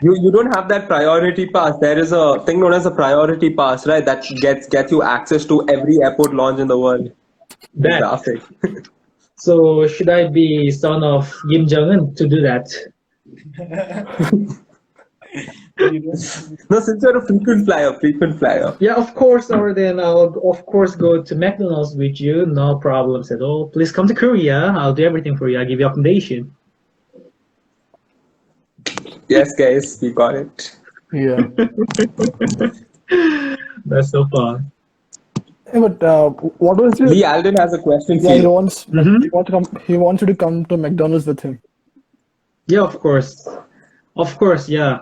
You don't have that priority pass. There is a thing known as a priority pass, right? That gets you access to every airport lounge in the world. That. Graphic. So should I be son of Kim Jong Un to do that? No, since you're a frequent flyer. Yeah, of course. Or then I'll of course go to McDonald's with you. No problems at all. Please come to Korea. I'll do everything for you. I'll give you accommodation. Yes, guys, we got it. Yeah. That's so fun. Yeah, but what was your? Lee Alden has a question for Yeah, he you. wants. Mhm. He wants you to come to McDonald's with him. Yeah, of course. Of course, yeah.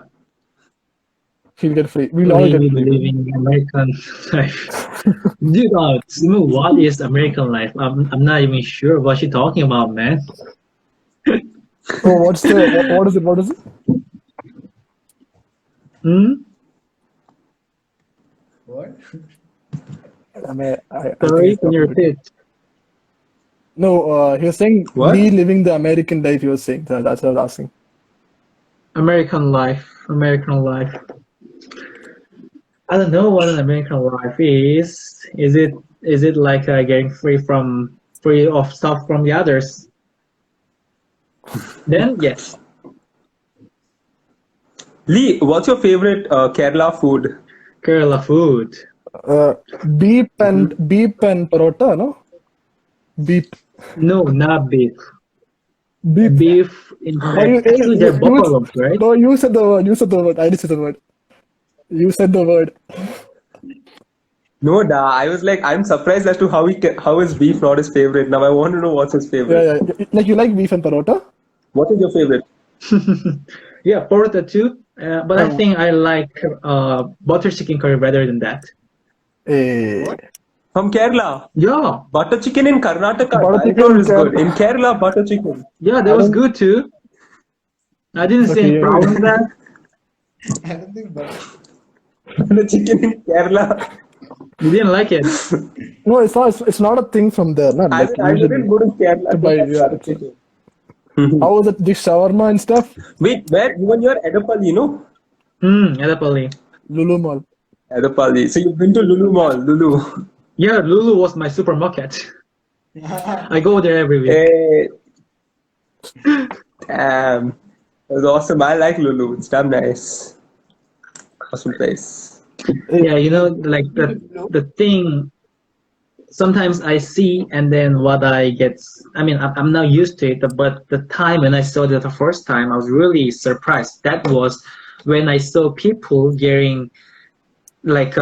He'll get free. We'll all get Maybe free. living American life. Dude, what is American life? I'm not even sure what you're talking about, man. Oh, what is it? What is it? Hmm? what? I mean, I Sorry, think can you repeat? No, he was saying What? Lee living the American life. He was saying that's what I was asking. American life. American life. I don't know what an American life is. Is it like getting free of stuff from the others? Then yes. Lee, what's your favorite Kerala food? Kerala food. Beef and parota, no? Beef. No, not beef. Beef. Beef, in Oh, fact, actually they're buffaloes, right? No, you said the word. You said the word. I didn't say the word. You said the word. No, da. I was like, I'm surprised as to how is beef not his favorite. Now I want to know what's his favorite. Yeah. Like you like beef and parota? What is your favorite? Yeah, porota too. But I think I like butter chicken curry better than that. Eh. From Kerala. Yeah, Butter chicken in Karnataka. Butter chicken Bangalore in is good. Kerala. In Kerala, butter chicken. yeah, that was good too. I didn't see Okay, any yeah. problem with that. I don't think butter. Butter chicken in Kerala. You didn't like it. No, it's not. It's not a thing from there. Not I like mean, I usually. didn't go to Kerala To to buy, have yeah, butter it's a- chicken. How was it? The shawarma and stuff. Wait, where? Even you're Edapalli, no? Edapally. Lulu Mall. Edapalli. So you've been to Lulu Mall, Lulu. Yeah, Lulu was my supermarket. I go there every week. Hey. Damn. It was awesome. I like Lulu. It's damn nice. Awesome place. Yeah, like the thing. Sometimes I see, and then what I get. I mean, I'm not used to it, but the time when I saw it the first time, I was really surprised. That was when I saw people getting, like,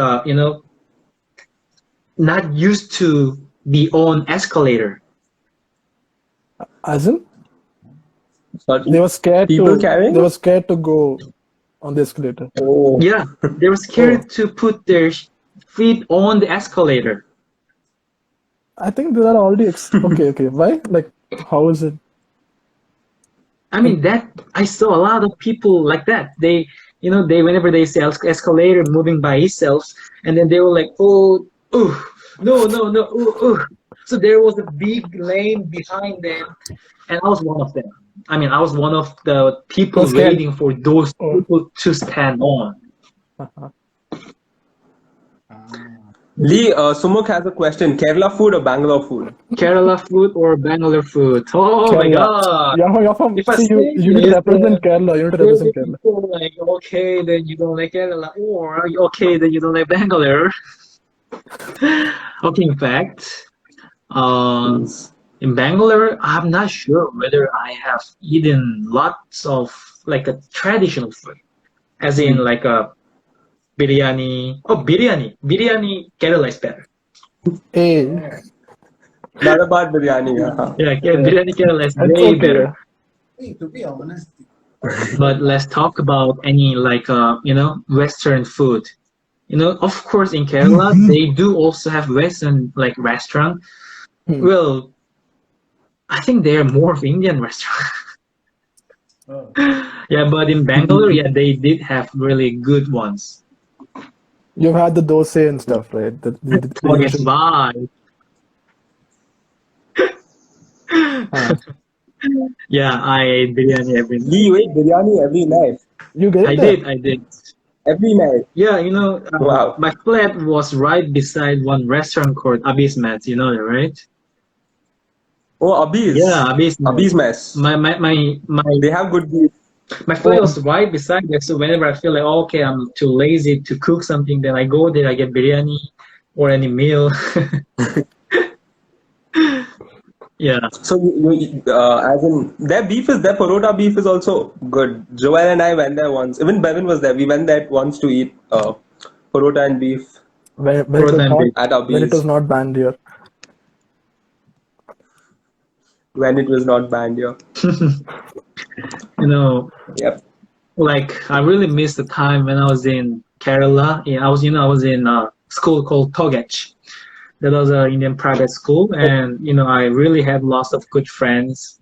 not used to be on escalator. As in, Sorry? they were scared People to. carrying? They were scared to go on the escalator. Oh. Yeah, they were scared to put their feet on the escalator. I think they are already. Okay. Why? Like, how is it? I mean, that I saw a lot of people like that. They whenever they see escalator moving by itself, and then they were like, oh, no, ooh. So there was a big lane behind them, and I was one of them. I mean, I was one of the people Was scared. waiting for those people to stand on. Lee, Sumuk has a question. Kerala food or Bangalore food? Kerala food or Bangalore food? Oh my Kerala. God! You're from. If I See, say you need to this, represent Kerala. You need to There will represent be Kerala. people like, okay, then you don't like Kerala, or okay, then you don't like Bangalore. Okay, in fact, in Bangalore, I'm not sure whether I have eaten lots of like a traditional food, as in like a biryani. Oh, biryani! Kerala is better. Hey, Not about biryani. Yeah. Yeah, biryani Kerala is It's way okay. better. Hey, to be honest, But let's talk about any like Western food. Of course in Kerala they do also have Western like restaurant. Hmm. Well, I think they're more of Indian restaurant. oh, Yeah, but in Bangalore, yeah, they did have really good ones. You've had the dosa and stuff, right? The Oh yes, usual. bye. Uh, Yeah, I ate biryani every Lee, night. you ate biryani every night. you get I it there? did, I did. Every night. Yeah, Wow. my flat was right beside one restaurant called Abismat. You know that, right? Oh, Abhi's. Yeah, Abismat. Abhi's mess. My They have good beef. my flat was right beside there. So whenever I feel like okay, I'm too lazy to cook something, then I go there. I get biryani or any meal. Yeah. So, as in, their parota beef is also good. Joel and I went there once. Even Bevin was there. We went there once to eat parota and beef When it was Proton not beef. at when it was Abhi's not banned here. when it was not banned here. You know, Yep. like I really miss the time when I was in Kerala. Yeah, I was in a school called Togech. That was an Indian private school, and I really had lots of good friends.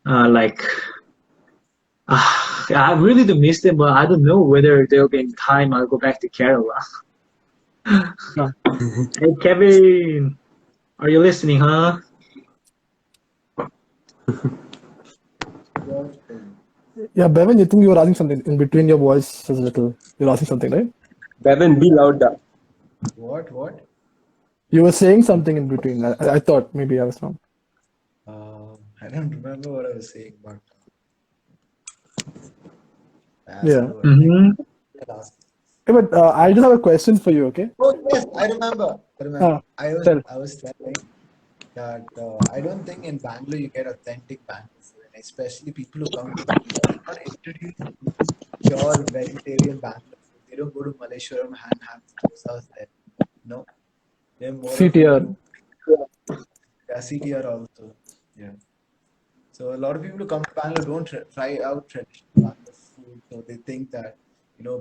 Like I really do miss them, but I don't know whether there'll be any time I'll go back to Kerala. Hey Kevin, are you listening, huh? Yeah, Bevan, you think you were asking something in between your voice is a little. You're asking something, right? Bevin, be louder. what? You were saying something in between. I thought maybe I was wrong. I don't remember what I was saying, but Yeah. password. Mm-hmm. Last. Okay, but I just have a question for you. Okay. Oh yes, I remember. Ah, I was tell. I was telling that I don't think in Bangalore you get authentic Bangalore food, and especially people who come to Bangalore are not introduced to pure vegetarian Bangalore food. They don't go to Malaysian and have dosas there. No, they're more of CTR. into CTR also. Yeah. So a lot of people who come to Bangalore don't try out traditional Bangalore food, so they think that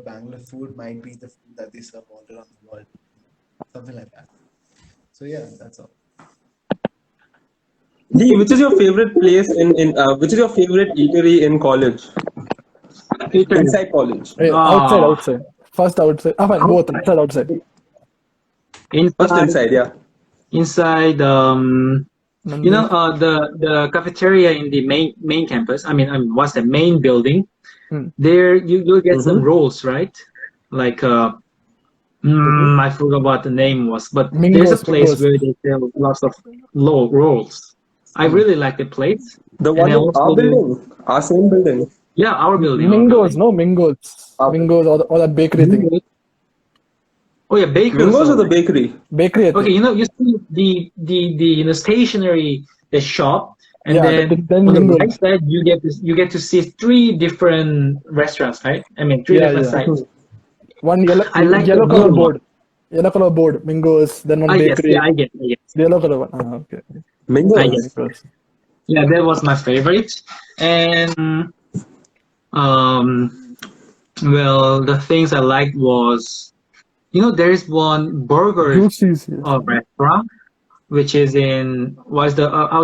Bangalore food might be the food that they serve all around the world, something like that. So yeah, that's all. Lee, which is your favorite place which is your favorite eatery in college? Inside college. Outside, Ah, outside. First outside. Ah, fine, both. outside. Inside, outside. First Inside, inside, yeah. inside, Nandini. the cafeteria in the main campus. What's the main building? Hmm. There you'll get some Mm-hmm. rolls, right? Like Mm-hmm. I forgot what the name was, but there's a Mingos, place Mingos. where they sell lots of low rolls. I Hmm. really like the place, The and one I in our also building, our same building. yeah, our building, our Mingos, building. no? Mingos. Our, Mingos or that bakery thing. Oh yeah, bakery Mingos or also. the bakery? Bakery, I Okay, think. you see the stationery, the shop, and Yeah, then then on the right Mingos. side you get to see three different restaurants, right? Three Yeah, different yeah. sites. One I like the yellow color middle one. board. Yellow color board. Mingos. Then one I guess, yeah, bakery. I guess, The yellow color one. Ah, okay. I Mingos. guess. Mingos. Yeah, that was my favorite. And um, well, the things I liked was, there is one burger Juicy's. Yes. restaurant which is in how's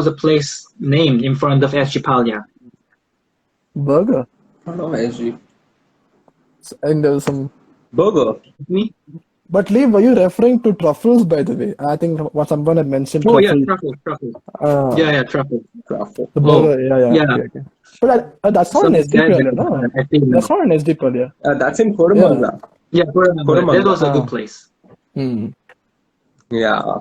the place named in front of Eschipalia? Burger. I don't know, SG. And there was some. Burger. Me? But Lee, were you referring to truffles, by the way? I think what someone had mentioned Oh yeah, truffle. truffle. Uh, Yeah, truffle. Traffic. the Oh burger. Yeah, yeah. yeah. Okay, okay. But that's not So an SDP that earlier, no? I think That's no. not an SDP earlier. That's in Yeah. Koramangala. Yeah, that was a good Ah. place. Hmm. Yeah. Hey,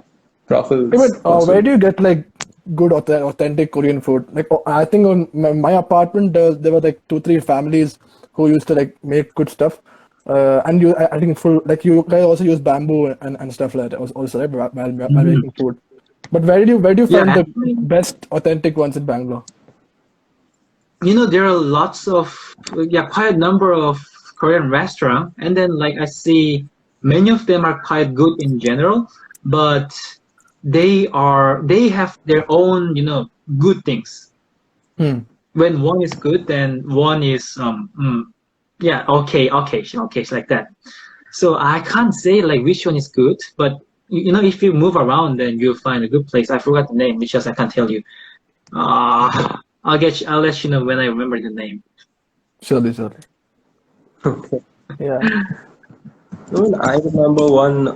Truffles. but where do you get like good authentic Korean food? Like I think on my apartment there were like 2-3 families who used to like make good stuff. And I think full like you guys also use bamboo and stuff like that also, right? While Mhm. making food. But where do you Yeah, find the actually, best authentic ones in Bangalore? there are lots of quite a number of Korean restaurants, and then like I see many of them are quite good in general, but they have their own, good things. Hmm. When one is good, then one is yeah, okay, it's like that. So I can't say like which one is good, but if you move around, then you'll find a good place. I forgot the name, which is I can't tell you. I'll let you know when I remember the name. Surely. Okay. Yeah. Well, I remember one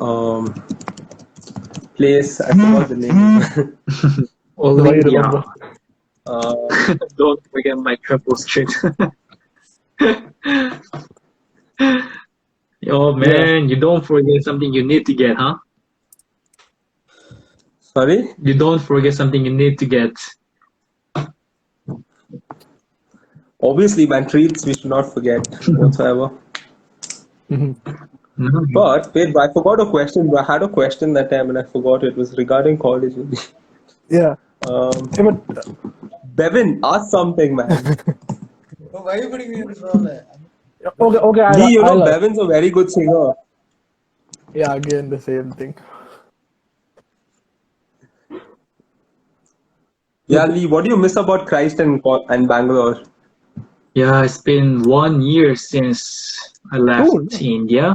place. I forgot the name. So why you Olivia. remember? Don't forget my triple street. Oh Yeah. man, you don't forget something you need to get, huh? Sorry. You don't forget something you need to get. Obviously, man, treats we should not forget whatsoever. Hmm. Mhm. But wait, I forgot a question. I had a question that time and I forgot it was regarding college. Yeah. um, Yeah, but Bevin, ask something, man. Oh, why are you putting me in this role? okay. Okay. Lee, I'll Bevin's a very good singer. yeah. Again, the same thing. Yeah, Lee, what do you miss about Christ and Bangalore? Yeah, it's been 1 year since I left Oh, no. India.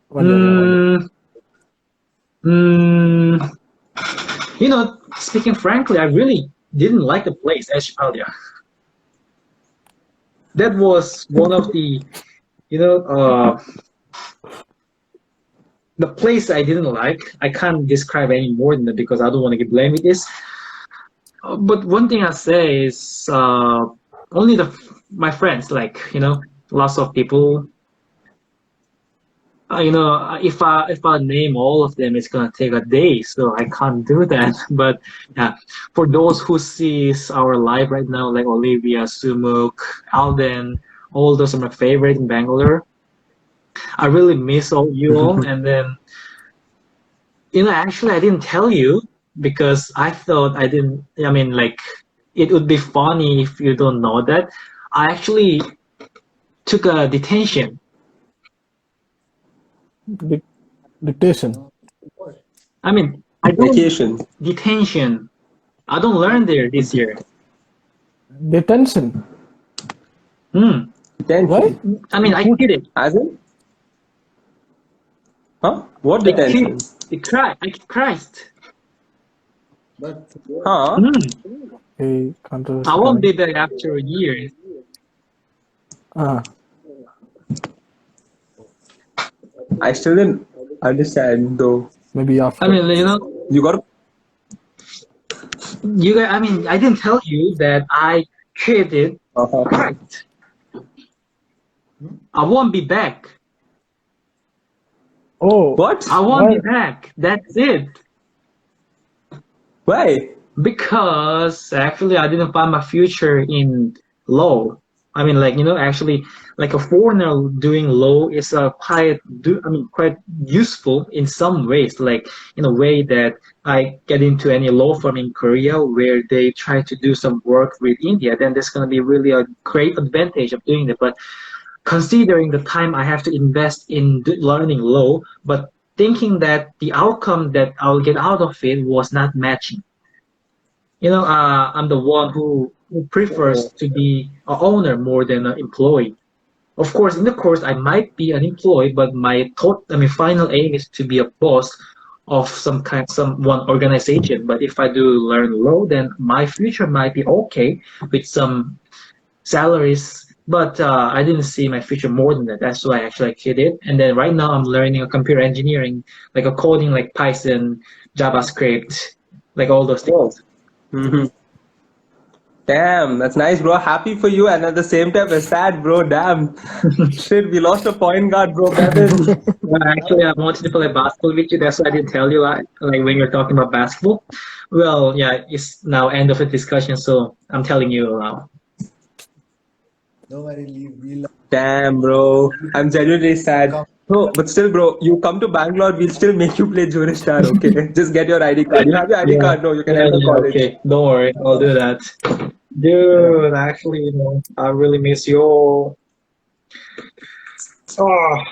1 year. Yeah, 1 year. Mm, mm, speaking frankly, I really didn't like the place, Australia. That was one of the, you know, uh, the place I didn't like. I can't describe any more than that because I don't want to get blamed with this. But one thing I say is only my friends, like lots of people. If I name all of them, it's gonna take a day, so I can't do that. But yeah, for those who sees our live right now, like Olivia, Sumuk, Alden, all those are my favorite in Bangalore. I really miss all you all, and then actually I didn't tell you because I thought I didn't. I mean, like it would be funny if you don't know that. I actually took a detention. Dic- Dictation. What? I mean, I don't Vacation. detention. I don't learn there this year. Detention. Hmm. Why? Detention. I mean, I quit it. As in? Huh? What I quit. detention? I quit Christ. But Huh? Hmm. Hey, I controversy won't coming. be back after a year. Ah, I still didn't understand though. maybe I after. mean, You got you guys. I mean, I didn't tell you that I quitted uh Christ. I won't be back. Oh, What? I won't be why? back. That's it. Why? Because actually, I didn't find my future in law. I mean, like actually, like a foreigner doing law is quite useful in some ways. Like in a way that I get into any law firm in Korea where they try to do some work with India, then there's gonna be really a great advantage of doing that. But considering the time I have to invest in learning law, but thinking that the outcome that I'll get out of it was not matching. I'm the one who prefers to be an owner more than an employee. Of course, in the course, I might be an employee, but final aim is to be a boss of some one organization. But if I do learn law, then my future might be okay with some salaries. But I didn't see my future more than that. That's why actually I quit it. And then right now I'm learning a computer engineering, like a coding, like Python, JavaScript, like all those Whoa. things. hmm Damn, that's nice, bro. Happy for you, and at the same time, we're sad, bro. Damn. Shit, we lost a point guard, bro. Bevin. Actually, I wanted to play basketball with you. That's why I didn't tell you, like when you're talking about basketball. Well, yeah, it's now end of the discussion, so I'm telling you now. don't worry, we love Damn, bro. I'm genuinely sad. come. No, but still, bro, you come to Bangalore, we'll still make you play Junior Star, okay? Just get your ID card. You have your ID Yeah, card? No, you can enter yeah, college. okay. Don't worry, I'll do that. Yeah. Dude, actually, I really miss you all. Oh,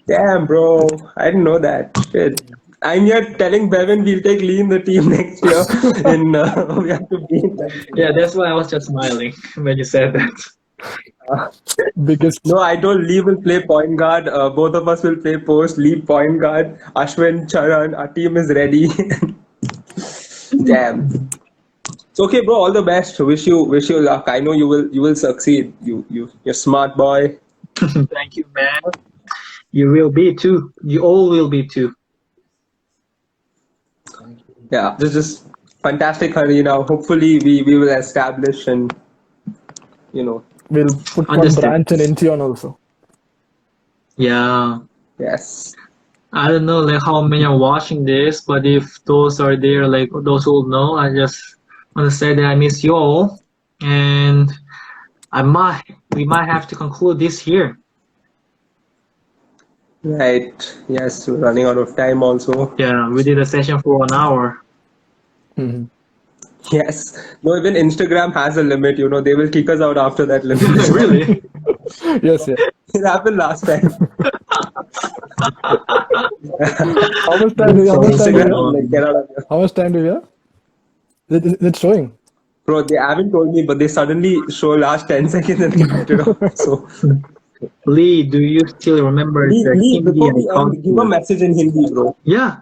Damn, bro. I didn't know that. Shit. I'm here telling Bevan we'll take Lee in the team next year. We have to beat them. Yeah, that's why I was just smiling when you said that. Biggest. No, I told Lee will play point guard. Both of us will play post. Lee point guard. Ashwin, Charan. Our team is ready. Damn. It's okay, bro. All the best. Wish you luck. I know you will succeed. You're smart boy. Thank you, man. You will be too. You all will be too. Yeah, this is fantastic, honey. Now, hopefully, we will establish and We'll put one Understood. branch in Incheon also. Yeah. yes. I don't know like how many are watching this, but if those are there, like those who know, I just want to say that I miss you all, and we might have to conclude this here. Right. Yes, we're running out of time also. Yeah, we did a session for 1 hour. Mhm. Yes. No, even Instagram has a limit. They will kick us out after that limit. Really? Yes, yeah. It happened last time. How much time do you have? Instagram, like, get out of here. How much time do you have? Is it showing? Bro, they haven't told me, but they suddenly show last 10 seconds and they cut it off. So, Lee, do you still remember Lee, the Hindi before I we taught end, give a you? message in Hindi, bro. Yeah,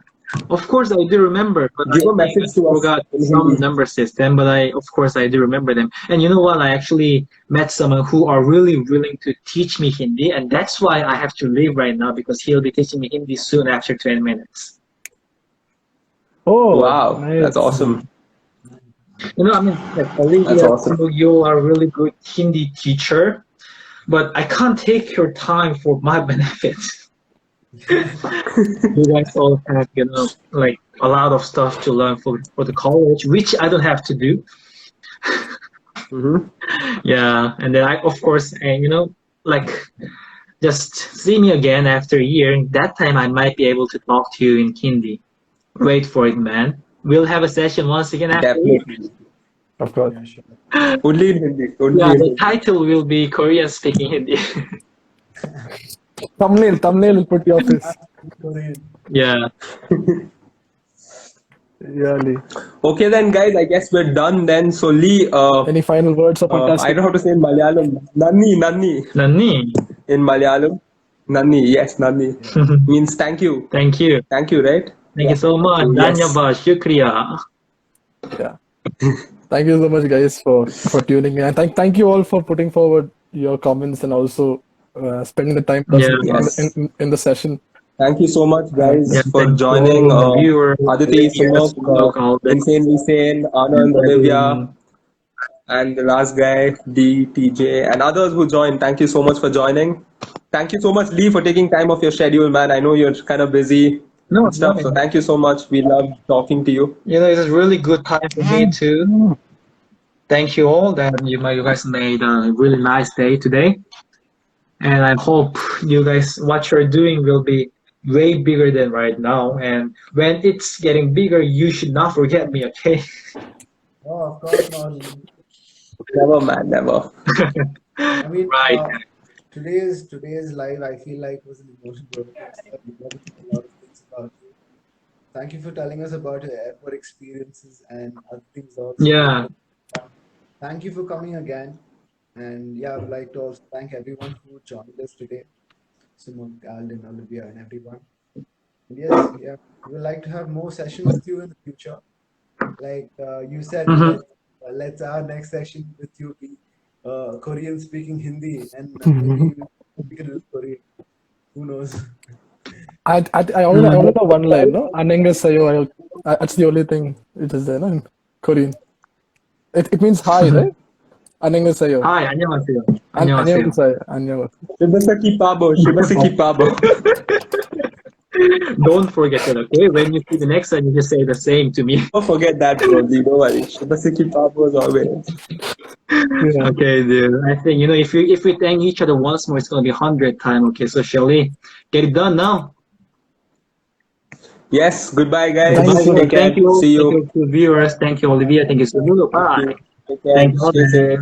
of course I do remember, but Give a I message to us forgot in some Hindi. number system, but of course I do remember them. And you know what? I actually met someone who are really willing to teach me Hindi, and that's why I have to leave right now because he'll be teaching me Hindi soon after 20 minutes. Oh, Wow, nice. that's awesome. I mean, like, Olivia, That's awesome. you are a really good Hindi teacher, but I can't take your time for my benefit. You guys all have, like a lot of stuff to learn for the college, which I don't have to do. Mm-hmm. Yeah, and then of course, and like, just see me again after a year. That time I might be able to talk to you in Hindi. Wait for it, man. We'll have a session once again after a year. Definitely. Of course. Yeah, sure. Only in Hindi. Only Yeah, in the Hindi. title will be Korean speaking Hindi. Thumbnail will put your face. Korean. Yeah. Yeah, Lee. Okay then, guys, I guess we're done then. So, Lee, Any final words of I Fantastic? don't know how to say in Malayalam. Nanni. Nani. In Malayalam. Nanni, yes, Nanni. Means thank you. Thank you. Thank you, right? Thank you so much. Yes. Dhanyabad. Shukriya. Yeah. Thank you so much, guys, for tuning in. And thank you all for putting forward your comments and also spending the time with us Yes. in the session. Thank you so much, guys, Yeah, for thank joining. you all the viewers, Aditi, listeners, Sumok, Insanely Sane, Anand, Olivia, and the last guy, D, TJ, and others who joined. Thank you so much for joining. Thank you so much, Lee, for taking time off your schedule, man. I know you're kind of busy No, and stuff, no. so thank you so much. We love talking to you. It's a really good time for me too. Thank you all that you guys made a really nice day today. And I hope you guys, what you're doing will be way bigger than right now. And when it's getting bigger, you should not forget me, okay? Oh, of course not. Never, man, never. I mean, Right. today's live, I feel like was an emotional roller coaster. We learned a lot of things about you. Thank you for telling us about your airport experiences and other things also. Yeah. Thank you for coming again. And yeah, I would like to also thank everyone who joined us today. Simon, Alden, Olivia, and everyone. And yes, yeah, we would like to have more sessions with you in the future. Like you said, let's our next session with you be Korean speaking Hindi, and maybe we speak a little Korean. Who knows? I only know one line, no? Anenge sayo. That's the only thing it is there, no? In Korean. It means hi, right? Anenge sayo. Hi, 안녕하세요. 안녕하세요. 안녕하세요. Shibasaki Pabo. Don't forget that, okay? When you see the next one, you just say the same to me. Don't forget that, bro. Don't worry. Shibasaki Pabo is always. Yeah. Okay, dude. I think if we thank each other once more, it's gonna be 100 times. Okay, so shall we get it done now? Yes. Goodbye, guys. Thank Take care. Thank you. See you. Thank you to viewers. Thank you, Olivia. Thank you, Sulu. Bye. Take care. Thank you. Stay safe.